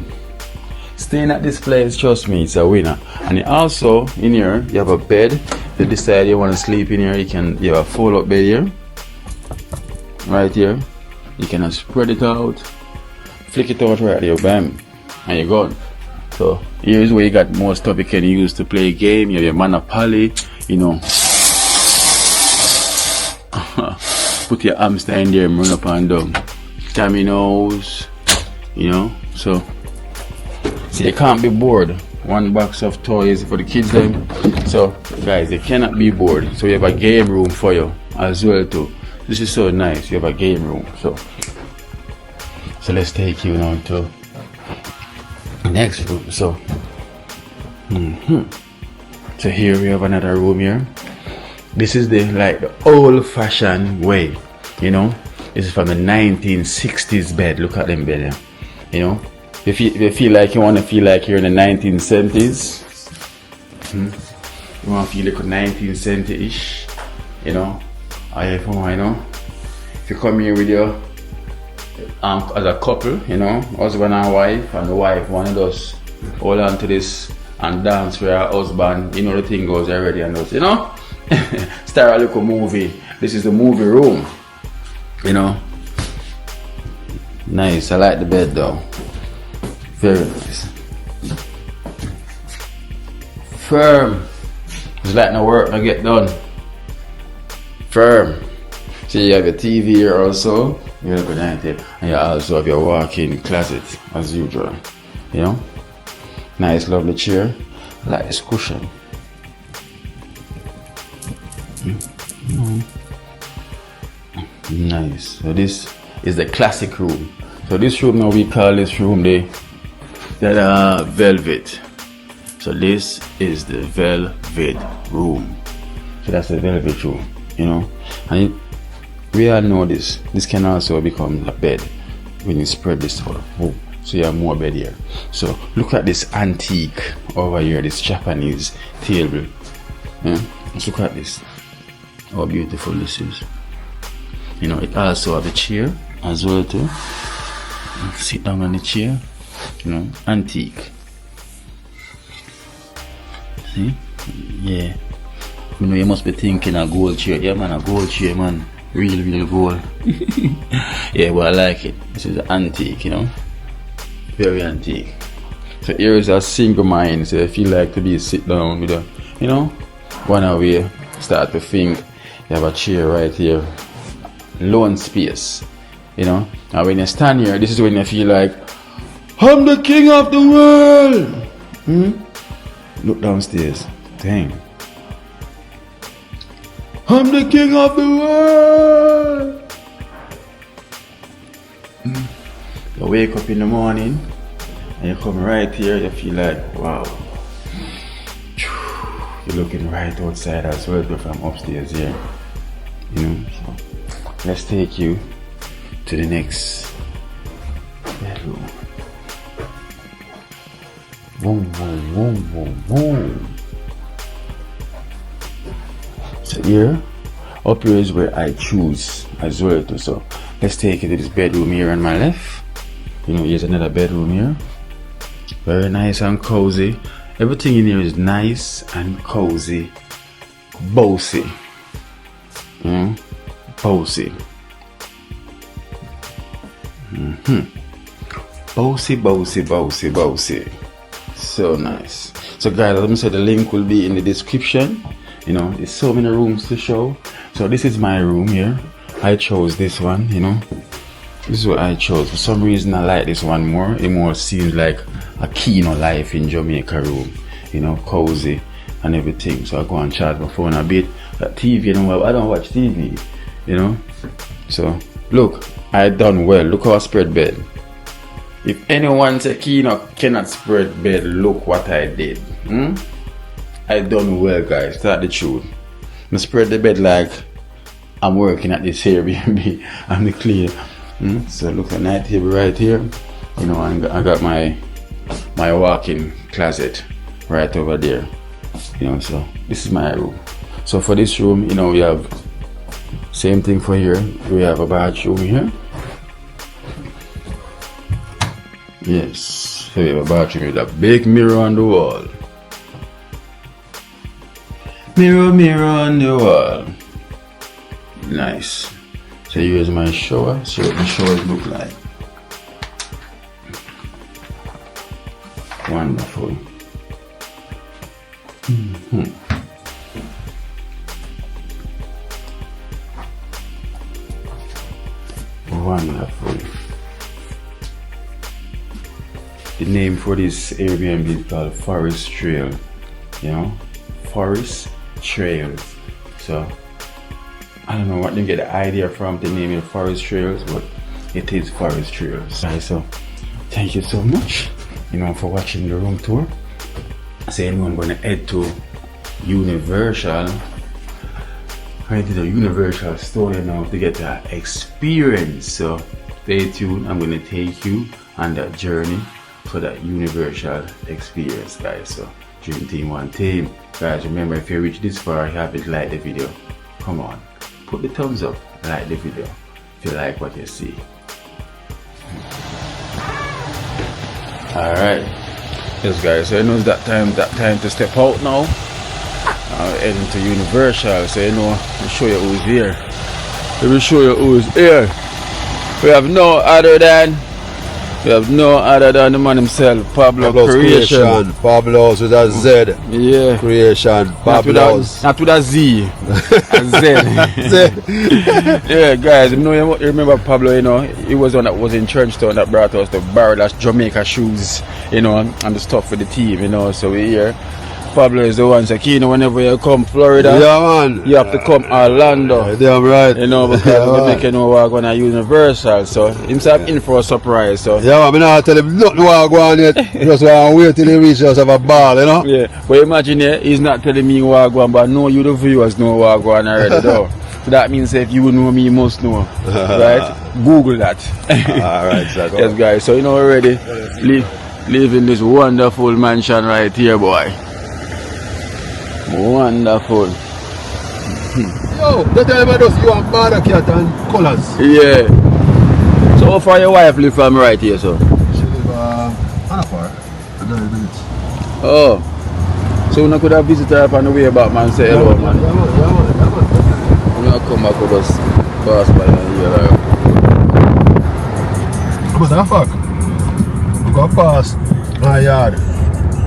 Staying at this place, trust me, it's a winner. And also in here you have a bed. If you decide you want to sleep in here, you have a fold-up bed here, right here. You can spread it out, flick it out right here, bam, and you're gone. So here's where you got more stuff you can use to play a game. You have your Monopoly, you know. Put your hamster in there and run up and down. Dominoes, you know. So you can't be bored. One box of toys for the kids then. So guys, you cannot be bored. So you have a game room for you as well too. This is so nice. You have a game room. So let's take you now to next room. So so here we have another room here. This is the old-fashioned way, you know. This is from the 1960s bed. Look at them bed here. You know, if you feel like you want to feel like you're in the 1970s, you want to feel like 1970-ish, you know. You know, if you come here with your as a couple, you know, husband and wife, and the wife wanted us hold on to this and dance for her husband, you know, the thing goes already and us, you know, start a little movie. This is the movie room, you know. Nice, I like the bed though. Very nice. Firm. It's like no work, no get done. Firm. So you have your TV here also. You have a night table, and you also have your walk-in closet as usual. You know, nice, lovely chair. I like this cushion. Nice. So this is the classic room. So this room now, we call this room the velvet. So this is the velvet room. So that's the velvet room, you know. And we all know this. This can also become a bed when you spread this out. So you have more bed here. So look at this antique over here, this Japanese table. Yeah? Let's look at this. How beautiful this is. You know, it also have a chair as well too. Sit down on the chair. You know, antique. See? Yeah. You know, you must be thinking a gold chair. Yeah man, a gold chair man. Real gold. Yeah, but I like it. This is antique, you know. Very antique. So here is a single mind. So if you like to be sit down with a, you know, one away, start to think. You have a chair right here. Lone space. You know. And when you stand here, this is when you feel like, I'm the king of the world. Look downstairs. Dang. I'm the king of the world. You wake up in the morning and you come right here, you feel like, wow. You're looking right outside as well from upstairs here. You know, so let's take you to the next bedroom. Boom, boom, boom, boom, boom. So here, up here is where I choose as well too. So let's take it to this bedroom here on my left. You know, here's another bedroom here. Very nice and cozy. Everything in here is nice and cozy. Bossy. Bossy. Bossy, bossy, bossy, bossy. So nice. So guys, let me say the link will be in the description. You know, there's so many rooms to show. So this is my room here. I chose this one, you know. This is what I chose. For some reason I like this one more. It more seems like a Kino Life in Jamaica room. You know, cozy and everything. So I go and charge my phone a bit. TV, you know, I don't watch TV, you know. So look, I done well. Look how I spread bed. If anyone say Kino cannot spread bed, look what I did. I done well, guys. That's the truth. I spread the bed like I'm working at this Airbnb. I'm the clear. So look at night table right here. You know, I got my walk-in closet right over there. You know, so this is my room. So for this room, you know, we have same thing for here. We have a bathroom here. Yes, so we have a bathroom with a big mirror on the wall. Mirror, mirror on the wall. Nice. So here's my shower. See what the showers look like. Wonderful. Wonderful. The name for this Airbnb is called Forest Trail. You know, Forest Trails. So I don't know what they get the idea from the name of Forest Trails, but it is Forest Trails. Guys, so thank you so much, you know, for watching the room tour. So anyone gonna head to Universal, right to the Universal store now to get that experience. So stay tuned. I'm gonna take you on that journey for that Universal experience, guys. So Dream Team One Team, guys. Remember, if you reach this far, you have to like the video. Come on, put the thumbs up, like the video if you like what you see. Alright. Yes guys, so you know it's that time to step out now. Heading to Universal, so you know, I'll show you who's here. Let me show you who's here. We have no other than the man himself, Pablo's Creation. Pablo's with a Z. Yeah. Creation. Pablo's. Not with a Z. A Z. Yeah, guys, you remember Pablo, you know, he was one that was in Trenchtown that brought us the Barrel's Jamaica shoes, you know, and the stuff for the team, you know, so we're here. Pablo is the one, so you know, whenever you come Florida, yeah, man, you have to come Orlando. Damn right. You know, because we're making we're going to Universal, so himself in for a surprise. So yeah, man, I'm not tell him nothing what go on yet. Just wait till he reaches us have a ball, you know. Yeah, but imagine he's not telling me what go on, but no, you the viewers know what go on already, though. So that means if you know me, you must know, right? Google that. All right, so yes, guys. So you know already, live in this wonderful mansion right here, boy. Wonderful. Yo, don't tell me those you want border cat and colors. Yeah. So how far your wife live from right here, so? She live not far. 100 minutes. Oh. So we could have visited her on the way back, man, say hello, man. Yeah, man. We're gonna come back with us pass by here, right? But that fuck. We go past my yard.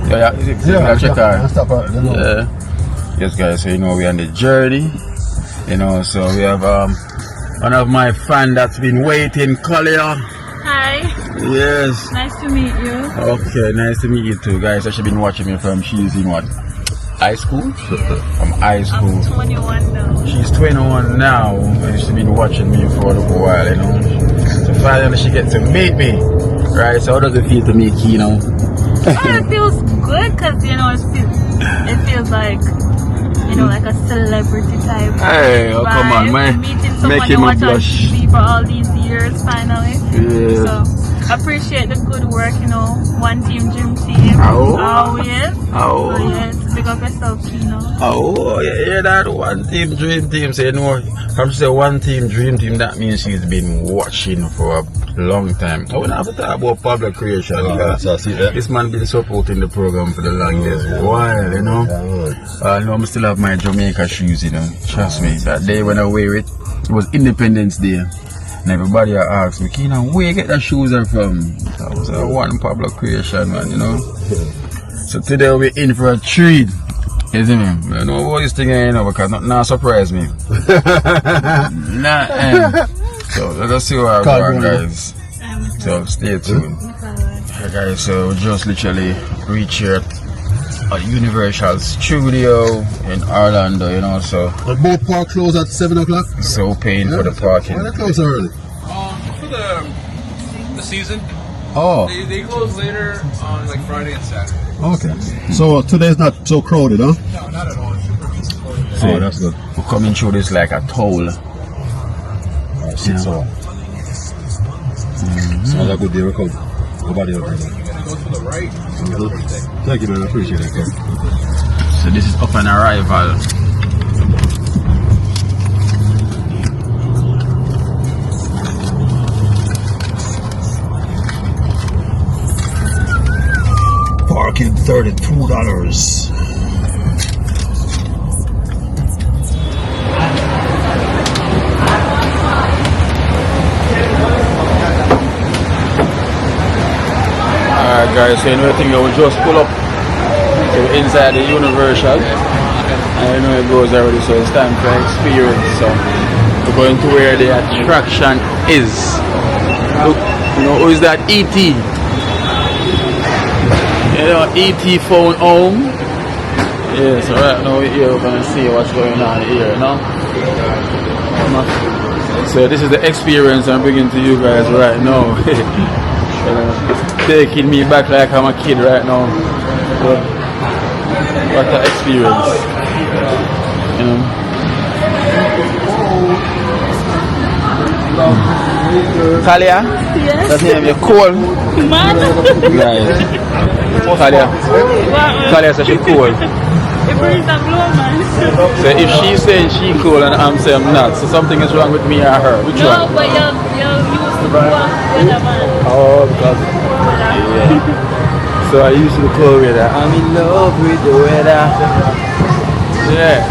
Yeah, is it? Yeah, Check her. Stop her. You know. Yeah. Yes, guys, so you know we're on the journey, you know, so we have one of my fans that's been waiting, Collier. Hi. Yes. Nice to meet you. Okay, nice to meet you too, guys. So she's been watching me from, she's in what? High school? Yes. From high school. I'm 21 now. She's 21 now, and she's been watching me for a little while, you know. So finally she gets to meet me, right? So how does it feel to meet you, you know? Oh, it feels good because, you know, it feels like, you know, like a celebrity type. Hey, oh, come on, man. Meeting someone you watch on TV for all these years, finally. Yeah. So, appreciate the good work, you know. One team, dream team. Oh. Always. Oh. So, yes, big up yourself, you know. Oh, yeah, yeah, that one team, dream team. So, you know, from she say one team, dream team, that means she's been watching for a long time. I wouldn't have to talk about Public Creation. This man been supporting the program for the longest while, you know. I know I still have my Jamaica shoes, you know. Trust me. That day when I wear it, it was Independence Day. And everybody asked me, Keenan, where you get that shoes from? That was a one Public Creation, man, you know. So today we're in for a treat. You see me? I know what this thing ain't, you know, because nothing surprise me. So let us see what I got, guys. So stay tuned. Okay, guys, so we just literally reached here at Universal Studio in Orlando, you know, so. The boat park close at 7 o'clock? So paying for the parking. Why they close so early? For the season. Oh. They close later on like Friday and Saturday. Okay. So today's not so crowded, huh? No, not at all. See, that's good. We're coming through this like a toll. So. Sounds like a good day, we're coming. Nobody else. Go to the right. Thank you, man. I appreciate it. So this is up on arrival. Parking $32. Alright guys, so you know the thing, we just pull up to inside the Universal. And you know it goes already, so it's time for experience. So we're going to where the attraction is. Look, you know, who is that? E.T. You know, E.T. phone home. Yeah, so right now we're here, we're going to see what's going on here, you know? So this is the experience I'm bringing to you guys right now. Taking me back like I'm a kid right now. So, what an experience. You know? Kalia? Yes. That's name you cool. Man. Nice. Kalia says she's cool. It brings a blow, man. So if she's saying she cool and I'm saying I'm not, so something is wrong with me or her. Which one? No, but you're used to Oh, because yeah. So I used to the cold weather. I'm in love with the weather. Yeah.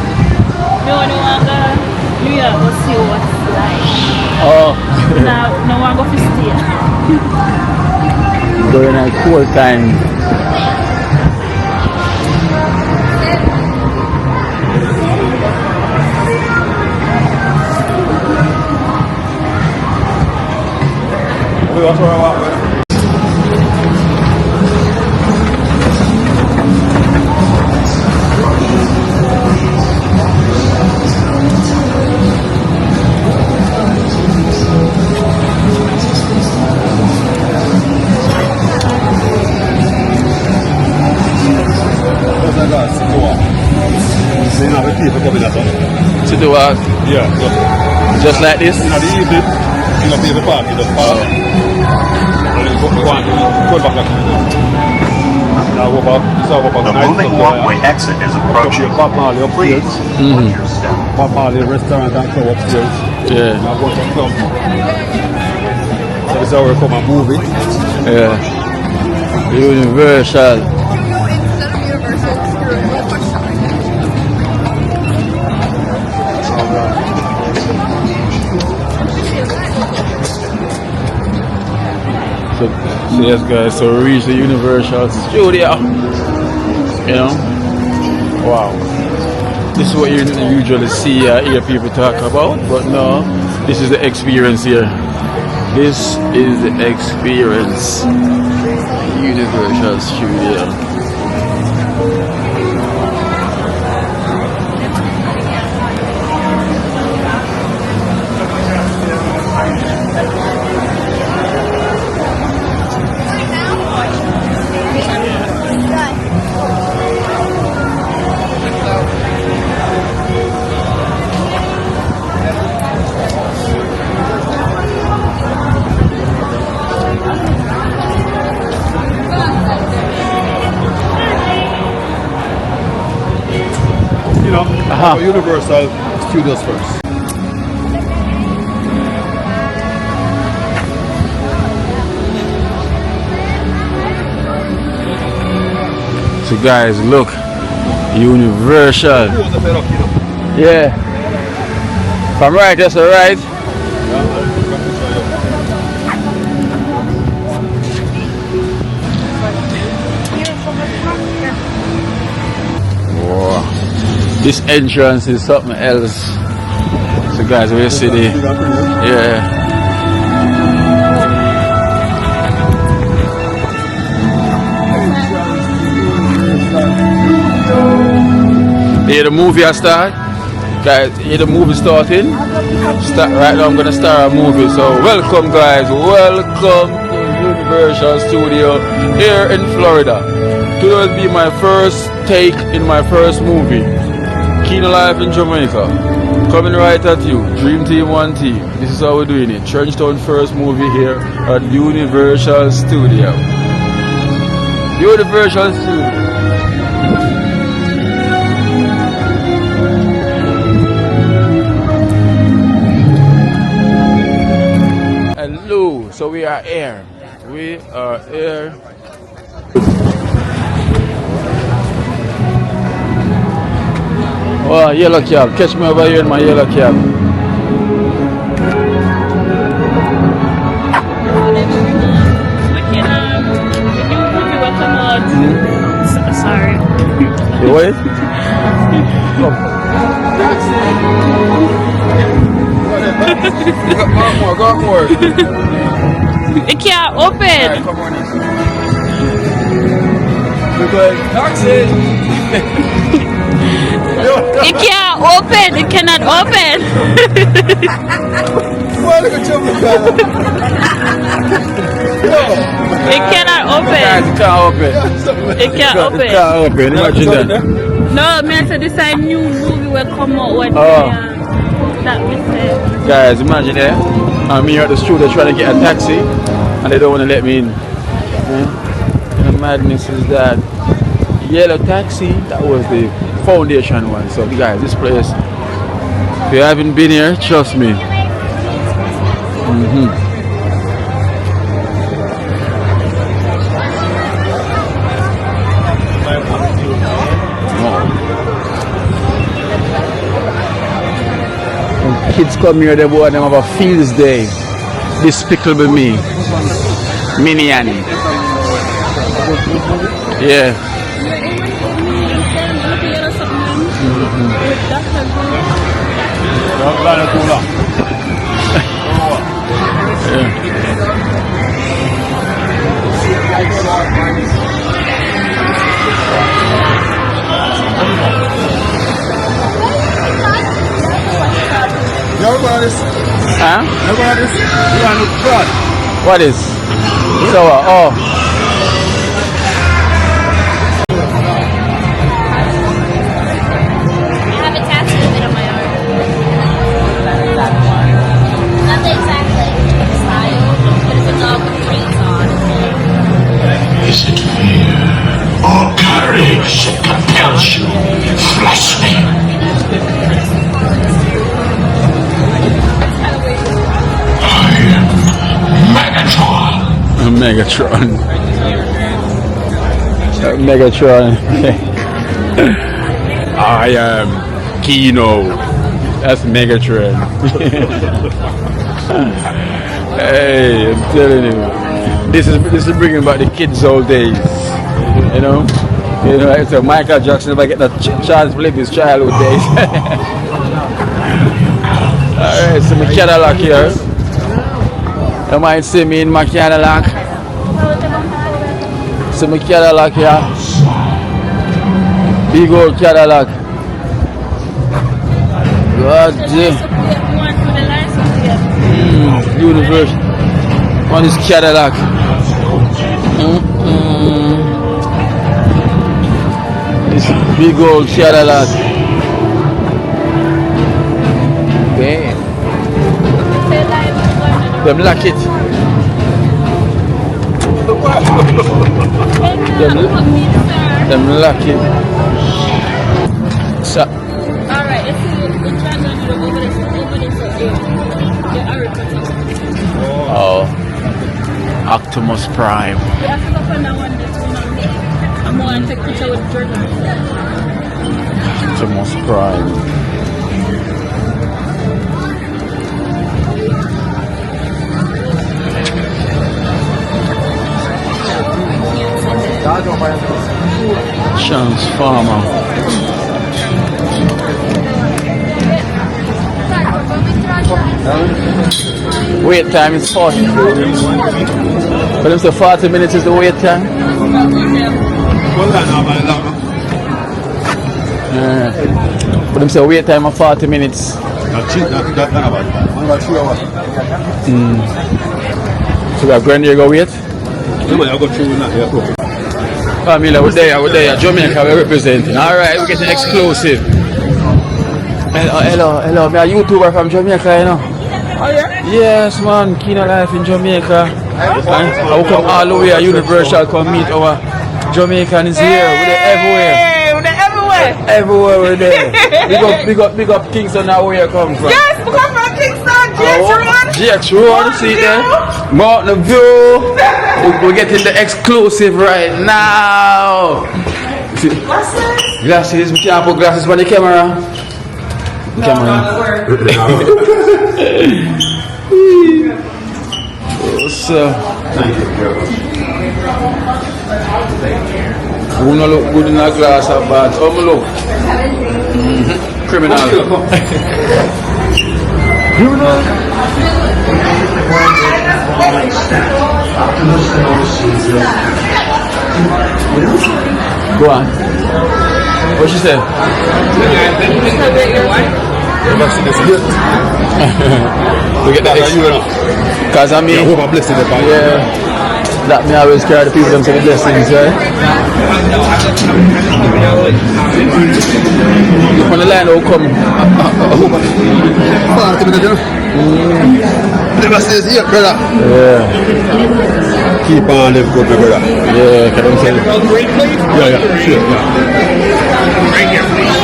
No one go New York go see what's like. Oh. No one go to stay. During a cold time. To do what? Yeah, Just like this? in the evening, you know, people park, you just park. And then go on, go back like now go back, this is how The moving walkway exit is approaching. Bob Marley upstairs. Watch your step. Bob Marley restaurant and club upstairs. Yeah. Now go to the club. So this is how we come and move it. Yeah. Universal. So yes guys, so we reached the Universal Studio. You know? Wow. This is what you usually see hear people talk about, but no, this is the experience here. This is the experience. Universal Studio. You know, Universal Studios first. So guys, look, Universal. Yeah. From right, that's all right. Wow. This entrance is something else. So guys, we see the yeah. Hear the movie I start? Guys, hear the movie starting? Right now I'm gonna start a movie. So welcome guys, welcome to Universal Studio here in Florida. Today will be my first take in my first movie. Kino Life in Jamaica. Coming right at you. Dream Team 1 Team. This is how we're doing it. Trenchtown first movie here at Universal Studio. Universal Studio. Hello, so we are here. We are here. Oh, yellow cab. Catch me over here in my yellow cab. Sorry. You wait? Go more. It can't open. Right, come on in. We're going. Taxi. It can't open. It cannot open. It cannot open. Guys, it can't open. It can't open. It can't open. Imagine that. No, man, so this is a new movie will come out one day. That we said. Guys, imagine that. I'm here at the studio trying to get a taxi and they don't want to let me in. The madness is that yellow taxi, that was the foundation one. So guys, this place, if you haven't been here, trust me. kids come here, they boy them have a fields day. Despicable Me. Minion. Yeah. Huh? What is? So, oh. I have a tattoo of it on my arm. Not the exact like style, but it's a dog with trees on. Is it fear or courage that compels you, fleshman? Megatron. Megatron. I am Kino. That's Megatron. Hey, I'm telling you, this is bringing back the kids' old days. You know, so Michael Jackson never get that chance to live his childhood days. All right, so my Cadillac here. You might see me in my Cadillac. See my Cadillac here. Big old Cadillac. God damn. Universe. On this Cadillac. This big old Cadillac. Damn. Them lock it. them lock it. So. Alright, it's Oh. Optimus Prime. I'm going to take a picture with Jordan. Optimus Prime. Transformer. Wait time is 40. But it's 40 minutes is the wait time. But them say wait time of 40 minutes. So we are going to go wait? Camila, we're there, Jamaica, we're representing. Alright, we're getting exclusive. Hello, me a YouTuber from Jamaica, you know. Oh yeah? Yes, man, Kino Life in Jamaica. And I will come all the way, Universal come meet our Jamaicans here. We're there everywhere. We're everywhere. Everywhere we're there. Big up Kingston, now where you come from. Yes, we come from Kingston, GX Road, see there? Mountain View. We're getting the exclusive right now. Glasses, we can't put glasses on the camera. So, who no look good in a glass of bad? Oh, me look. Criminal. Go on. What she say? We get that because I mean, yeah, that me always carry the people them to the blessings, right? When the line will come, never stays here, brother. Yeah. Keep on living good, my brother. Yeah, can I say? Yeah, sure. Yeah. Right here, please.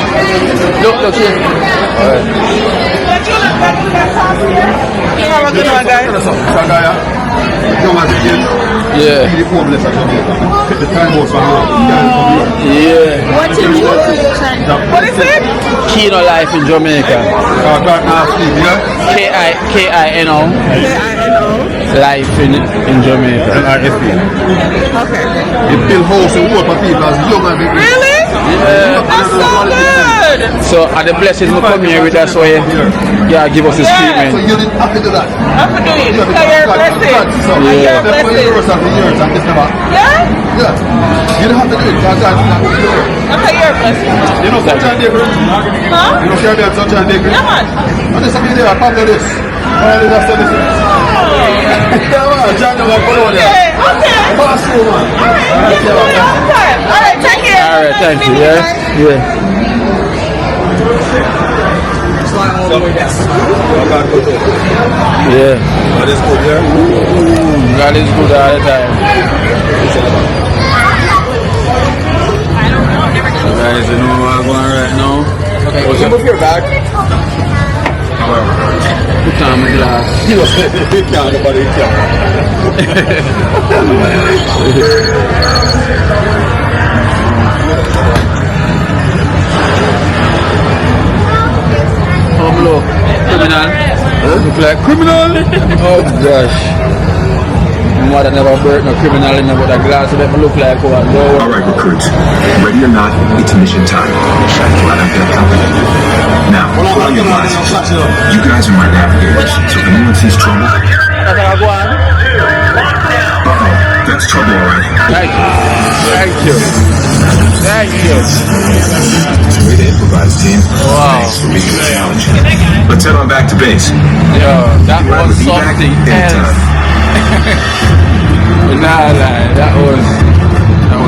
Look here. Alright. How are you doing, guys? young as it is. Yeah. Be the homeless at Jamaica. Take the time out from work. Yeah. What is What is it? Kino life in Jamaica. Kino. Life in Jamaica. Okay. They build house and work for people as young as they is. Really? Yeah. That's so good. So at the blessings we come here with us, so yeah, give us this So treatment. you didn't have to do that. I'm gonna do it. Because you're blessed. Yeah. You're blessed. Yeah? Yeah. You don't have to do it because God's not going to do it. Okay, you're blessed. You know Sunshine Bakery? Huh? You know Caribbean Sunshine Bakery? Yeah, man. And there's something there, I come to this. All this after this. Yeah, man, join them and follow them. Okay, okay. Pass through, man. Alright, take care. Alright, thank you. Yeah. Yeah. Yeah. God is good, yeah? God is good all the time. Guys, you know what I'm going right now? Okay, what's move your bag? Put on my glass. You can't, nobody Look, criminal. Look like criminal. Oh gosh. Mother never burnt no criminal in with a glass of it look like one. All right, recruits. Ready or not, it's mission time. Shine flat out their company. Now, put on your glasses. You guys are my navigators, so if anyone sees trouble... That's trouble, alright. Thank you. Thank you. Thank you. Way to improvise, team. Wow. Thanks for meeting the challenge. Let's head on back to base. Yo, that was Be back something anytime. else. Nah, that was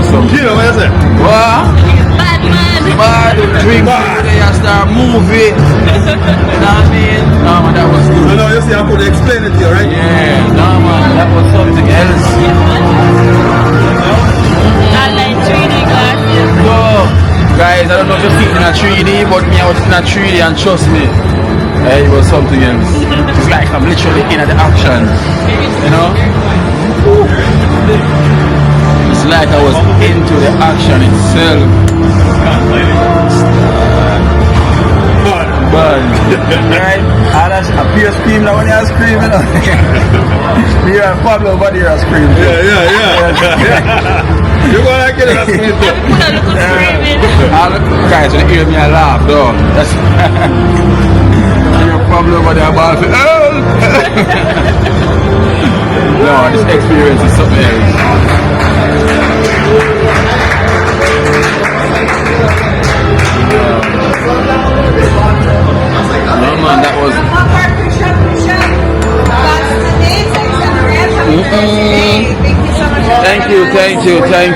something. You know what I said? What? Bad man. Bad drink. They start moving. You know what I mean? No, man, that was good. No, you see, I could explain it to you, right? Yeah, no, man, that was something else. I like 3D glasses. So, guys, I don't know if you're sitting in a 3D, but me, I was in a 3D, and trust me, it was something else. It's like I'm literally in the action, you know? It's like I was into the action itself. But, right? And that's a peer scream now when you're screaming. You're a Pablo, but you're a scream. Yeah. You're going to get it, that's me too. Guys, when you hear me, I laugh, though. That's you're a Pablo, but you're about to no, this experience is something else. No, man, that was... Thank you. Thank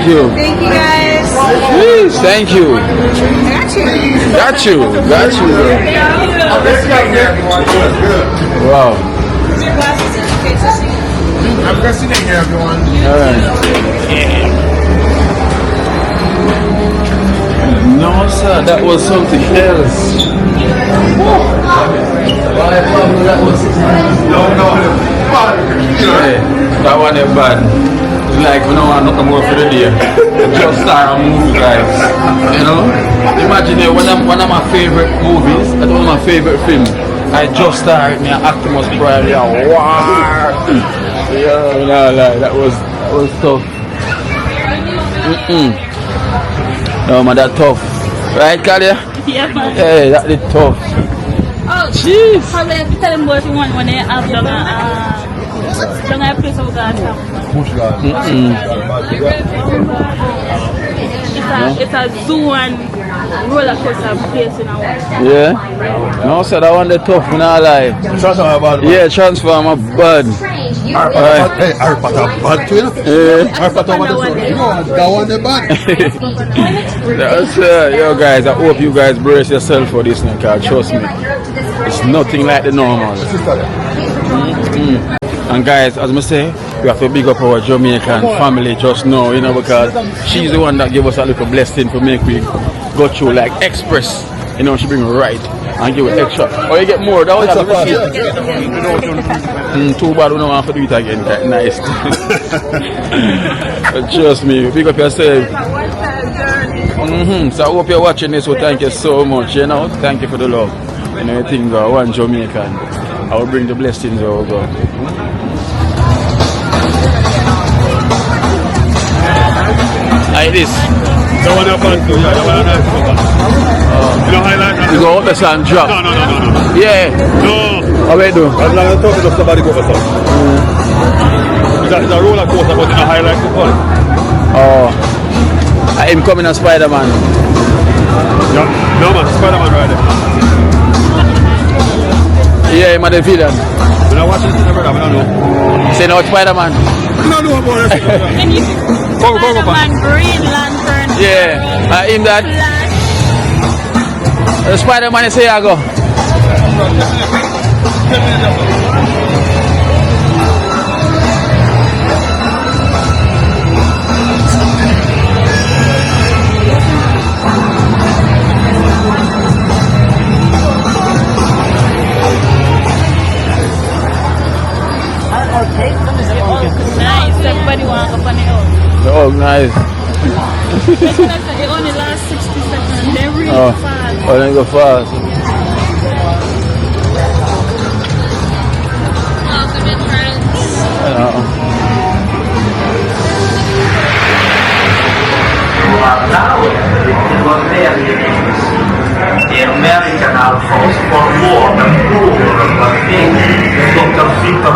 you, guys. Please, thank you. Got you. Wow. I'm pressing in here, everyone. Alright. No, sir, that was something else. That one ain't bad. It's like we don't want nothing more for the day. Just start a movie, guys. You know? Imagine one of my favorite movies, that's one of my favorite films. I just started me an Optimus Prime. Wow. Yeah, no, that was tough. No man, that tough. Right, Kalia? Yeah, man. Hey, that is tough. Oh, jeez. Probably have to tell them about the one when they have them a place of God. It's a zoo and roller coaster place in our Yeah? No, sir, that one the tough, you know, like. Transformer bad. Yeah, Transformer bad. Hey, Harry Potter bad too, you know? Yeah. Harry Potter bad. No, that one the bad. That's, yo guys, I hope you guys brace yourself for this now, because trust me, it's nothing like the normal. And guys, as I say, we have to big up our Jamaican family just now, you know, because she's the one that gave us a little blessing to make we go through like express, you know, she bring right And give it extra. Or you get more. That was the fast. Too bad we don't have to do it again. That nice. But trust me, pick up yourself. So I hope you're watching this. So thank you so much. You know, thank you for the love and everything. One Jamaican. I will bring the blessings over. Like this. The one up on two, yeah, the one on that. You know highlight that? You go up the sun drop. No. Yeah. No. How do you do? As long as I'm talking to somebody go for something. It's a roller coaster, but you know highlight the fun. Oh. I'm coming as Spider-Man. Yeah. No man, Spider-Man right there. Yeah, I'm the villain. When I watch this, I don't know. Say no, Spider-Man. I don't know about it. Go. Spider-Man, Green Lantern. Yeah, in that. The Spider-Man is here, I go. Nice, everybody want to go on the old. Oh, nice. It only lasts 60 seconds. They're really fast. Oh, they go fast. You are now entering into a very dangerous zone. The American Air Force for more than 200 things. Dr. Victor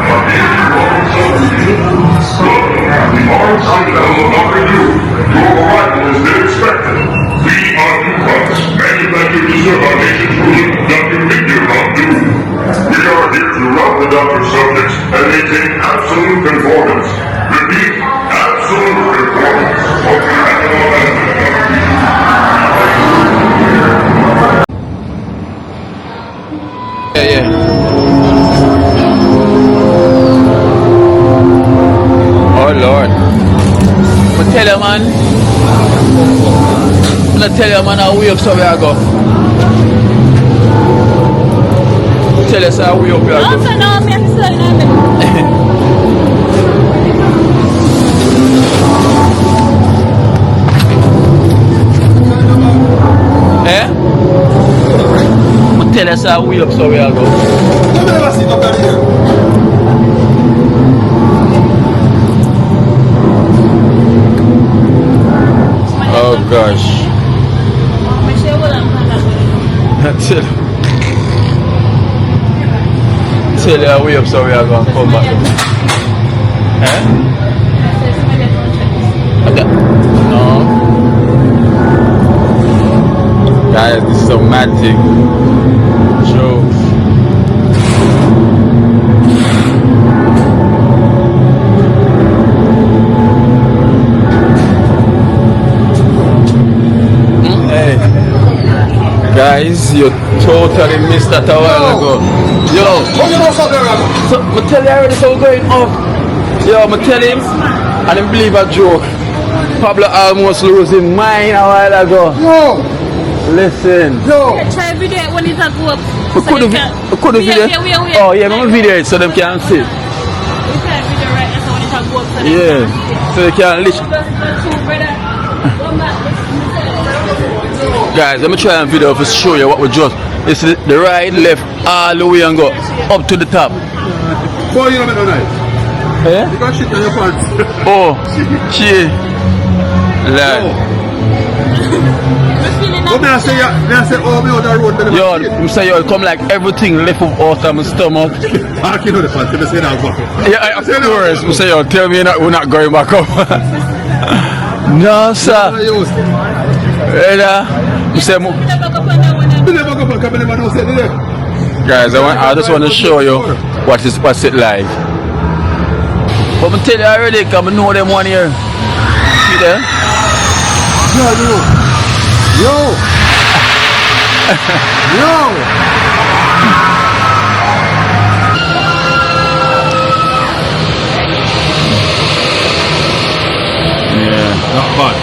Our countdown will not renew. Your arrival has been expected. We are newcomers, manufactured to serve our nation's ruler, Dr. Victor Abdul. We are here to route the doctor's subjects and maintain absolute conformance. Repeat, absolute conformance. Yeah. Oh Lord. I tell you man. I tell you man, how we up so we are go. Tell us how we up we are go. Eh? Tell us how we up so we are go. Oh gosh. Tell you how we up so we are going to come back. Eh? Okay. No. Guys, this is a mad thing. Jokes. Hey. Guys, you totally missed that a while ago. Yo. So, I tell you already so going up. Yo, I tell him, I didn't believe a joke. Pablo almost losing mine a while ago. Yo. Listen. Yo. Try video it when it go up. I could video. Oh yeah, I'm video it so them can see. We can video right now so when it go up. Yeah, so they can listen. Guys, let me try and video to show you what we just. It's the right, left, all the way and go up to the top. Boy, you don't make no nice. Eh? You got shit on your pants. Oh, shit. Lad. What may I say? May I say, oh, me on that road. Yo, you say yo, come like everything left out of my stomach. I can't know the pants. Let me say that back. Yeah, of course. You say yo, tell me we're not going back up. No, sir. Guys, I just want to show you what's it like. But I tell you already, because I know them one here. See there? Yo! Yeah. Not bad.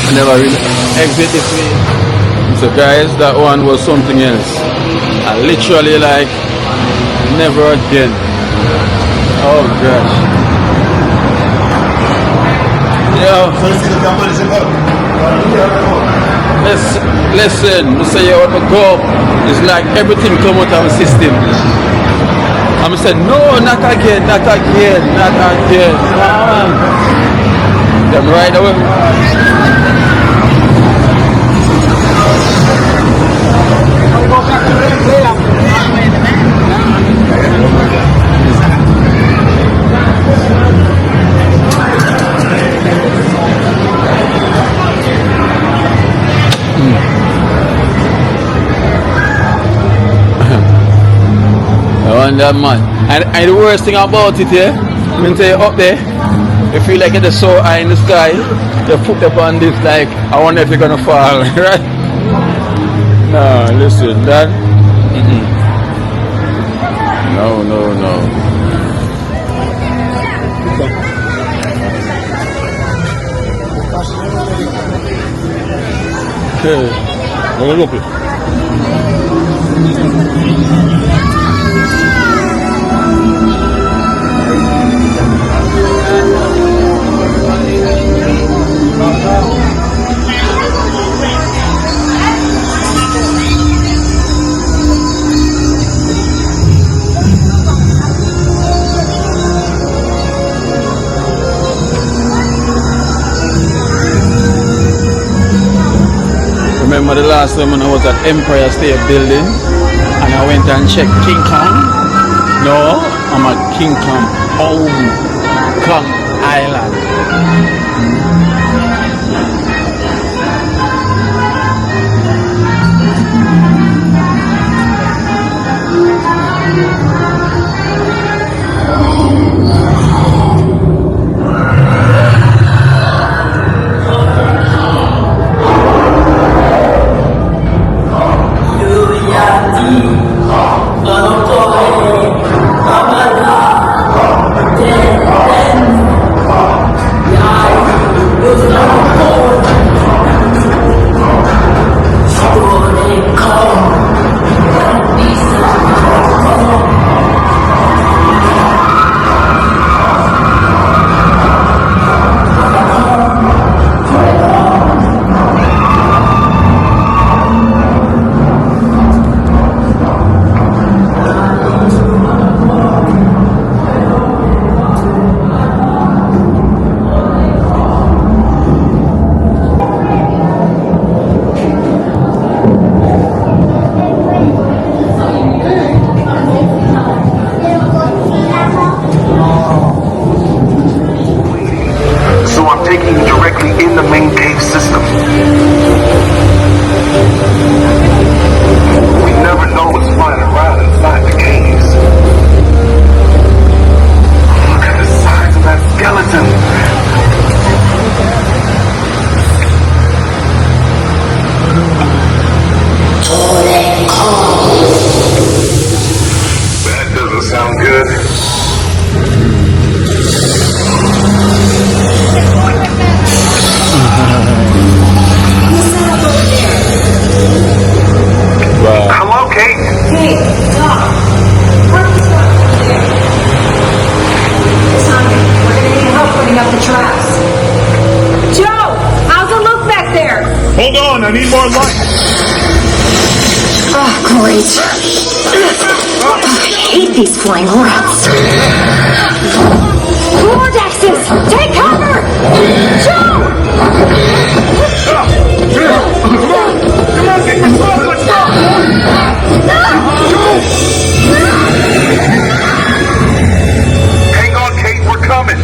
I never really. exit this way. So guys, that one was something else. I literally like never again. Oh gosh. Listen, I say you want to go. It's like everything come out of the system. I'm saying no, not again, not again, not again. Them right away. And that man. And the worst thing about it here, I mean tell you up there, you feel like it's so high in the sky, you put up on this like I wonder if you're gonna fall, right? No, listen, that no. Remember the last time when I was at Empire State Building and I went and checked King Kong? No, I'm at King Kong, Hong Kong Island. Hold on, I need more light. Oh, great. I hate these flying rats. Vortexes! Take cover! Joe! Come on, get your phone, let's go! Hang on, Kate, we're coming.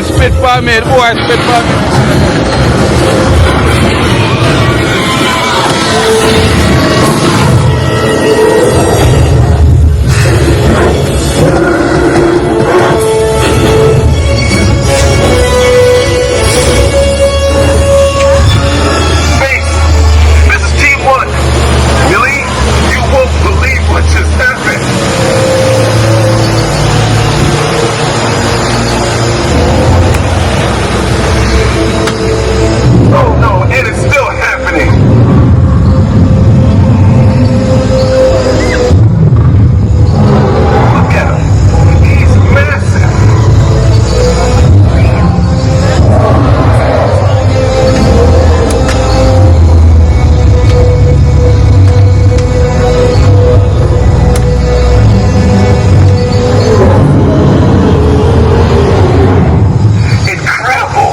Spit for me, boy, spit for me. This is Team 1. Billy, you won't believe what just happened. Oh no, and it's still happening. Look at him. He's massive. Incredible.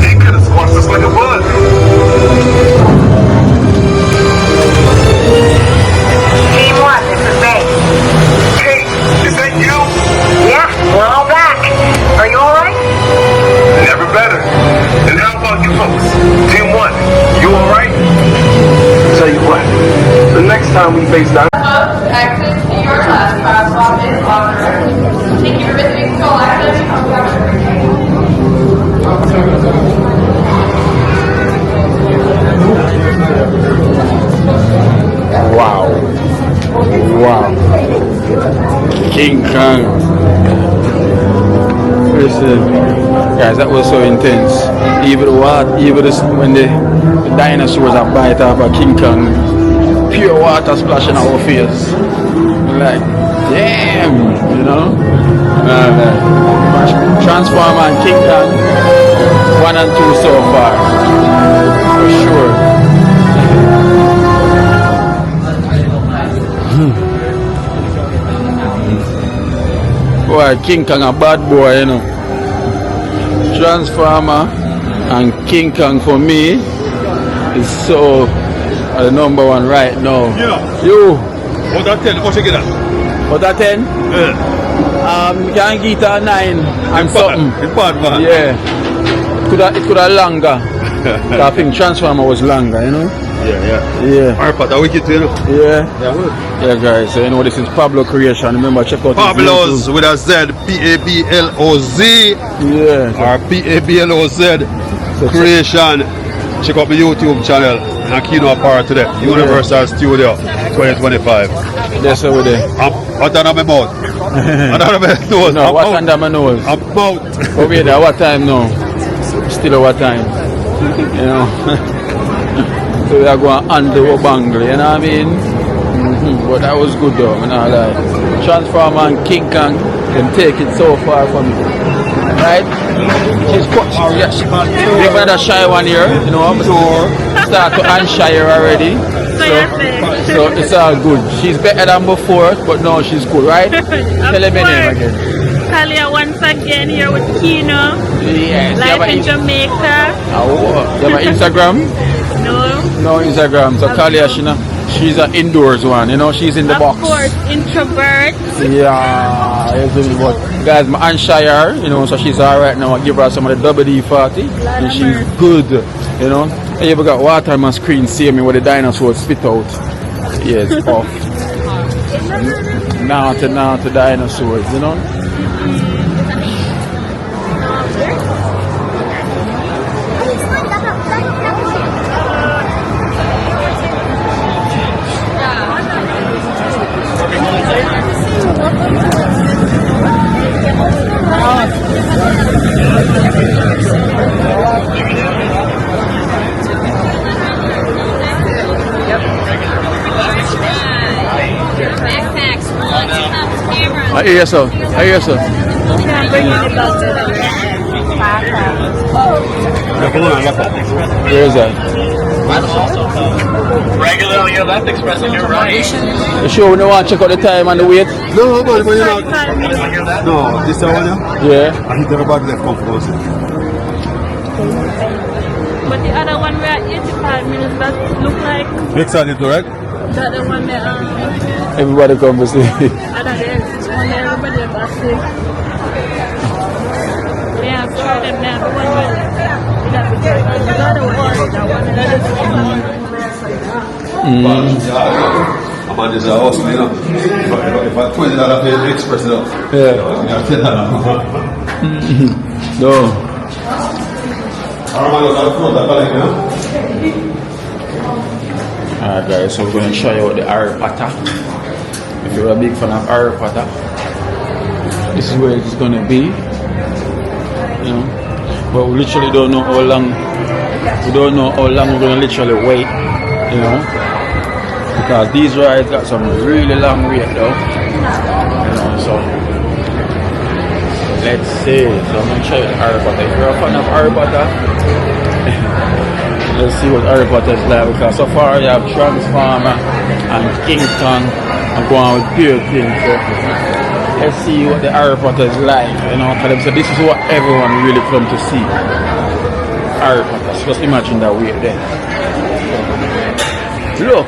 He could have squashed us like a bug. Team 1, this is May. Hey, is that you? Yeah, we're all back. Are you alright? Never better. And how about you folks? Team 1, you alright? Tell you what, the next time we face down. Exit to your left, crosswalk is longer. Thank you for visiting Skull Wow. Wow. King Kong. Listen, guys, that was so intense. When the dinosaurs are bite off a King Kong, pure water splashing our face. Like, damn, you know? Transformer and King Kong, 1 and 2 so far. For sure. Boy, King Kong a bad boy, you know. Transformer and King Kong for me is so the number 1 right now. Yeah. You. What that 10? What you get that? What that 10? Yeah. Can get a 9 and something. It's bad, man. Yeah. It could have longer. I think Transformer was longer, you know. Yeah. Alright, but wicked too, you know. Yeah, guys. So you know this is Pablo Creation. Remember, check out Pablo's with a Z, P-A-B-L-O-Z. Yeah. Or P-A-B-L-O-Z Creation. Check out my YouTube channel and Kino Apart today. Universal Studio 2025. That's over there. What under my mouth? Under my nose. No, what under my nose? I'm out. Oh, wait, what time now? Still what time? You know. So we are going to undo a bangle, you know what I mean? But that was good though, I'm not lie. Transformer and King Kong can take it so far from me. Right? She's give another shy one here, you know, start to unshy her already. So it's all good. She's better than before, but now she's good, right? Tell me name again. Kalia once again here with Kino. Yes. Live in Jamaica. Oh, you have an Instagram? No Instagram. So Kalia, she's an indoors one, you know, she's in the box. Of course, introvert. Yeah, but guys, my Aunt Shire, you know, so she's alright now. I give her some of the WD-40 and she's good, you know. And you ever got water on my screen, see me where the dinosaurs spit out. Yeah, it's off. Now to dinosaurs, you know. hear so. I hear so. Can't bring it back to Where is that? Regular on your left, express on your right. You sure we don't want to check out the time and the weight? No, but when you're not. No, this one, Yeah. I hit everybody left comfortable. But the other one we're at 85 minutes, that look like Next time, right? the other one there. Everybody come to see. Other there, everybody about sick. Yeah, I've tried them now. The one where the other one, I'm on this house, you know. If I $20 pay the express, you know. Yeah. No. Alright guys, so we're going to try out the arpata. If you're a big fan of arpata, this is where it's going to be. You know, but we literally don't know how long. We don't know how long we're going to literally wait. You know, because these rides got some really long wait though. You know, so let's see. So I'm going to try out the arpata. If you're a fan of arpata, let's see what arpata is like, because so far you have Transformer and Kingston and going with Pure King. So let's see what the arpata is like, you know, because so this is what everyone really come to see. Arpata. So just imagine that weight there. Look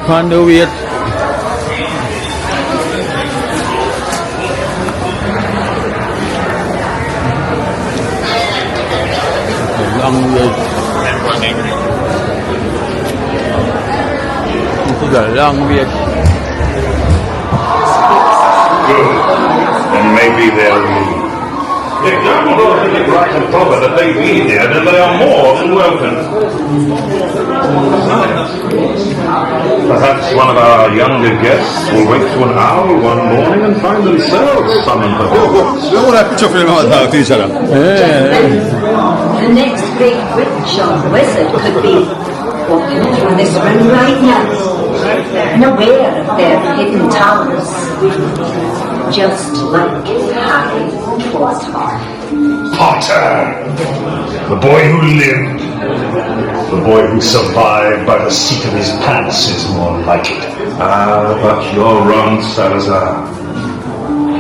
on the weight. Long wait. This is a long wait. Good. And maybe they'll if young Lord is right and proper that they be here, then they are more than welcome. Perhaps one of our younger guests will wake to an owl one morning and find themselves summoned before us. We don't want a picture for them all talk to each other. The next big witch or wizard could be walking through this room right now, unaware of their hidden talents, just like Harry Potter. Potter! The boy who lived. The boy who survived by the seat of his pants is more like it. Ah, but you're wrong, Salazar.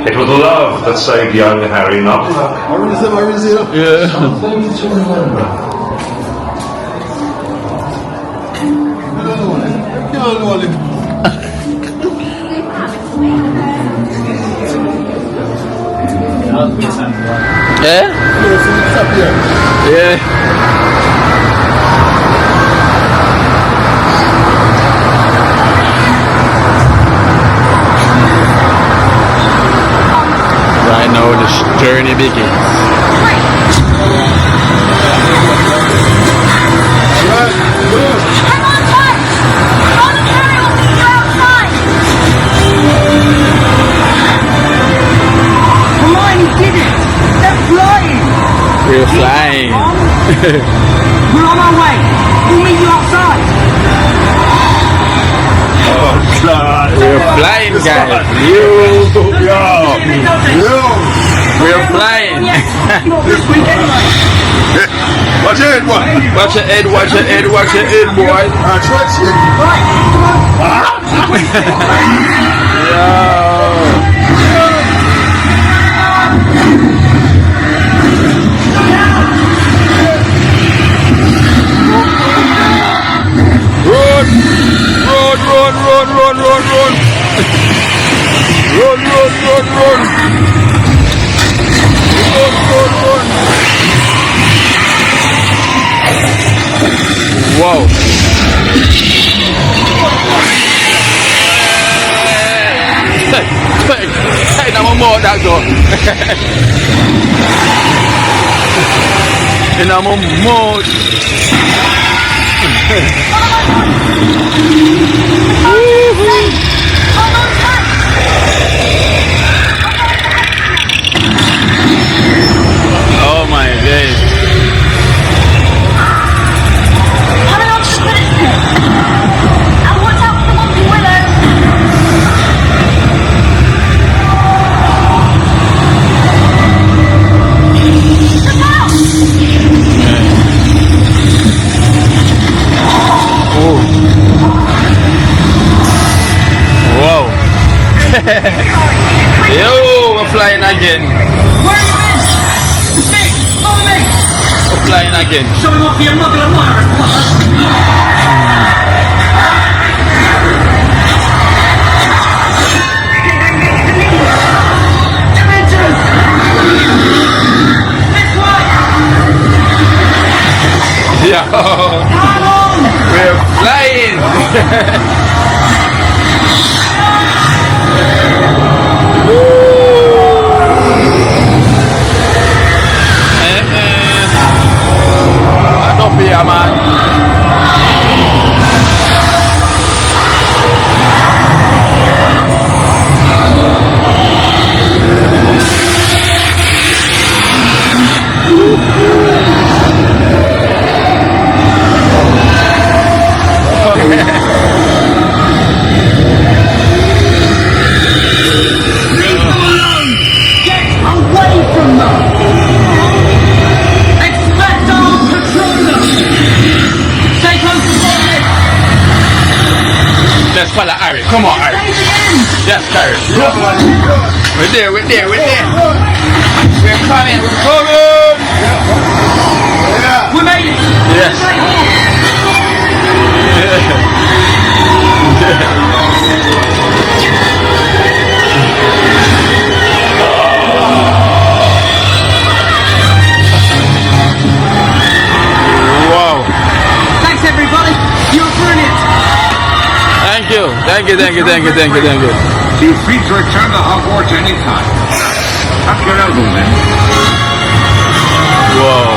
It was love that saved young Harry, not luck. Yeah. Something to remember. Yeah? Yeah. Right now the journey begins. We're flying. We're on our way. We'll meet you outside. Oh, God. We're flying, guys. We're flying. Watch your head, boy. Watch your head, watch your head, watch your head, boy. Wow. Hey, now I'm more that go. And I'm on mode. Oh my days. Yo, we're flying again. Where you been? Hey, follow me. We're flying again. Show me off your muggle and wire. Dimensions. This way. Yo, we're flying. Up here, man. Get away from them. Expecto Patronum. Stay close to it. Let's follow Harry. Come on, Harry. Yes, Harry. We're there. We're coming. We made it. Yes. Wow. Thanks everybody. You're brilliant. Thank you. Feel free to return to Hogwarts anytime. Tuck your elbows in. Whoa.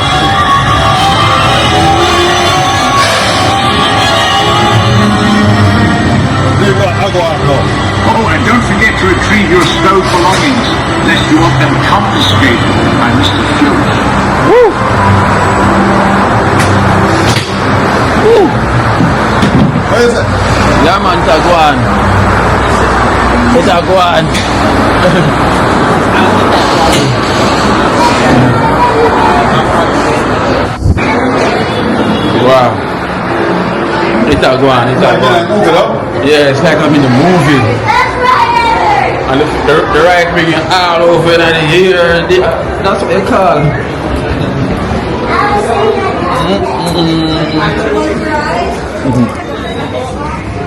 Oh, and don't forget to retrieve your stowed belongings, lest you want them confiscated by Mr. Fury. Woo. Woo. What is it? Yeah, man, Taguan. Taguan. Wow. Taguan. Yeah, it's like I'm in the movie. And the right bringing all over and here. That's what they call.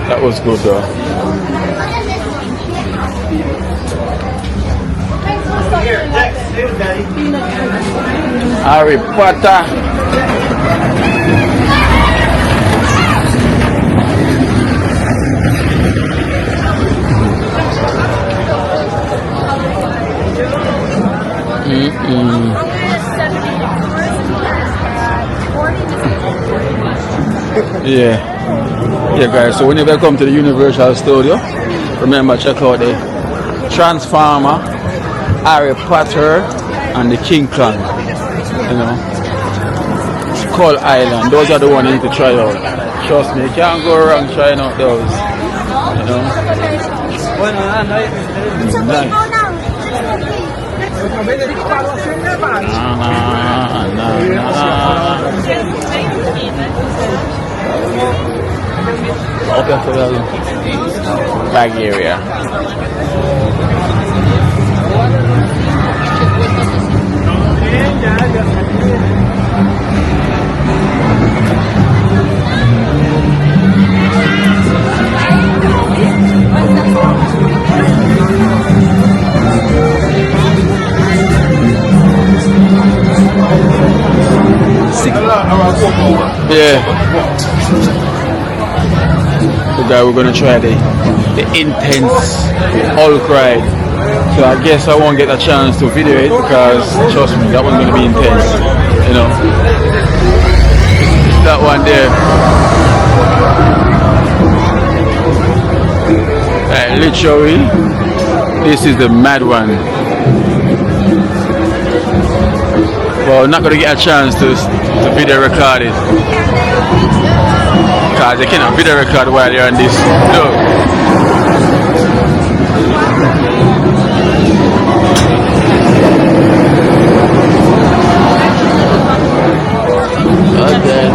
That was good though. Harry Potter. Yeah, guys, so whenever you come to the Universal Studio, remember check out the Transformer, Harry Potter and the King Kong, you know, Skull Island. Those are the ones you need to try out. Trust me, you can't go wrong trying out those, you know. Okay, for the bag area. Yeah. So guys, we're gonna try the intense Hulk ride. So I guess I won't get a chance to video it because trust me, that one's gonna be intense. You know. That one there. Literally, this is the mad one. Well, not gonna get a chance to video record it. Because they cannot video record while you're on this. No. Okay.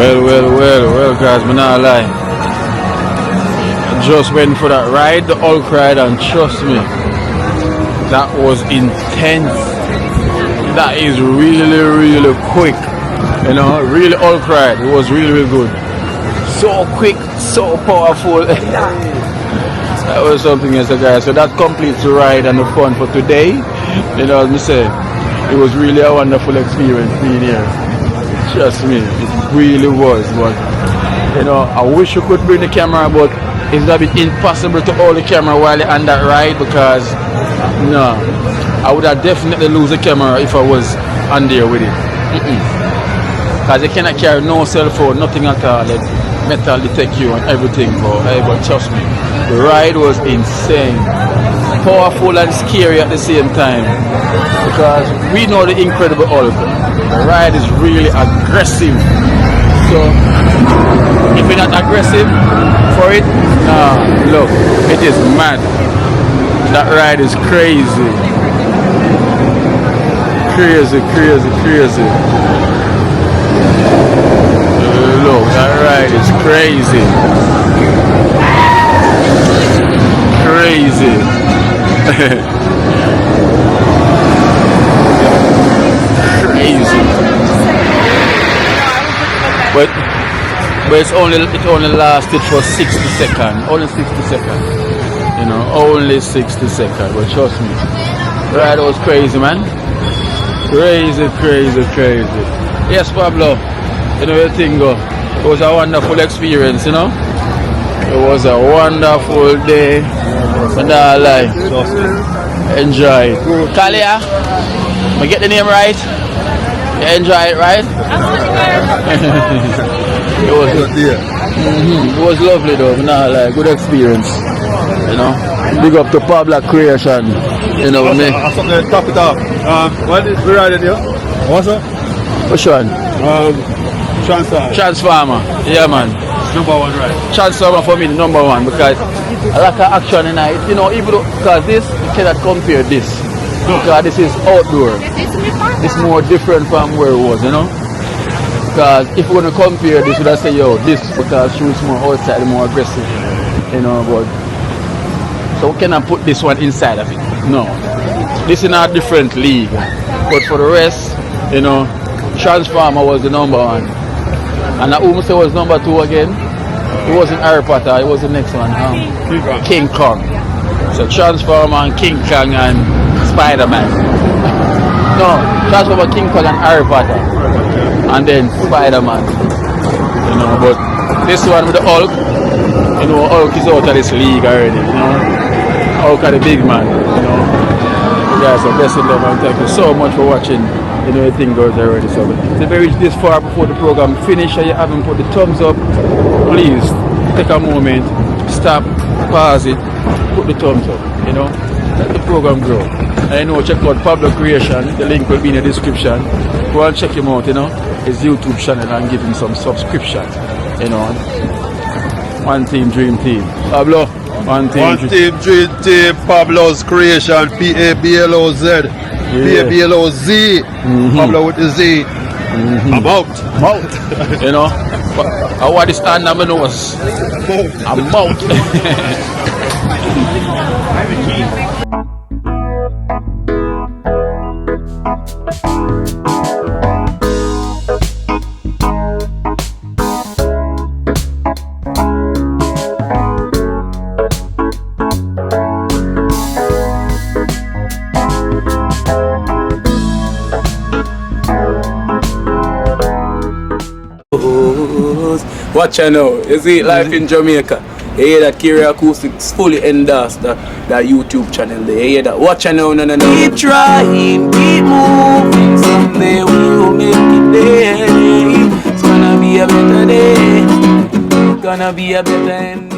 Well, guys, I'm not lying. I just went for that ride, the Hulk ride, and trust me, that was intense. That is really quick. You know, really Hulk ride. It was really good. So quick, so powerful. That was something else, guys. So that completes the ride and the fun for today. You know, as I said, it was really a wonderful experience being here. Trust me, it really was. But you know, I wish you could bring the camera, but it's a bit impossible to hold the camera while you're on that ride because no, I would have definitely lose the camera if I was on there with it. Because you cannot carry no cell phone, nothing at all. Like metal detect you and everything. But trust me, the ride was insane, powerful and scary at the same time. Because we know the Incredible Hulk. The ride is really aggressive. So if you're not aggressive for it, nah, look, it is mad. That ride is crazy. Crazy. Look, that ride is crazy. Crazy. But it only lasted for 60 seconds. Only 60 seconds. You know, only 60 seconds. But trust me, the ride was crazy, man. Crazy. Yes, Pablo. You know the thing go. It was a wonderful experience, you know. It was a wonderful day. And I like enjoy it. Kalia, I get the name right? You enjoy it, right? It was lovely though, like good experience. You know. Big up to Pablo Creation. You know what I mean? Something to top it off. What is we riding here? What's up? Which one? Transformer. Yeah, man. Number one, right? Transformer for me, number one, because I like the action in it. You know, even though, because this, you cannot compare this. Because this is outdoor. It's more different from where it was, you know. Because if we're going to compare this, we'd say, yo, this, because shoots more outside, more aggressive. You know, but so we cannot put this one inside of it. No. This is not a different league. But for the rest, you know, Transformer was the number one. And who say was number two again? It wasn't Harry Potter, it was the next one. King Kong. So Transformer and King Kong and Spider-Man. No, Transformer, King Kong and Harry Potter. And then Spider-Man. You know, but this one with the Hulk, you know, Hulk is out of this league already, you know. Hulk are the big man, you know. You guys are best in love and thank you so much for watching. You know, everything goes already. So if you reach this far before the program finish and you haven't put the thumbs up, please take a moment, stop, pause it, put the thumbs up, you know, let the program grow. And you know, check out Pablo Creation, the link will be in the description. Go and check him out, you know, his YouTube channel and give him some subscription, you know. One team, dream team. Pablo, one team, dream team, Pablo's Creation, Pabloz. P-A-B-L-O-Z. Pablo with the Z. I'm out. You know, I want this hand on my nose. I'm out. Watch out now, you see life in Jamaica. You hear that Kiri Acoustics fully endorsed that YouTube channel there. You hear that? Watch out now, no. Keep trying, keep moving. Someday we will make it there. It's gonna be a better day. Gonna be a better end.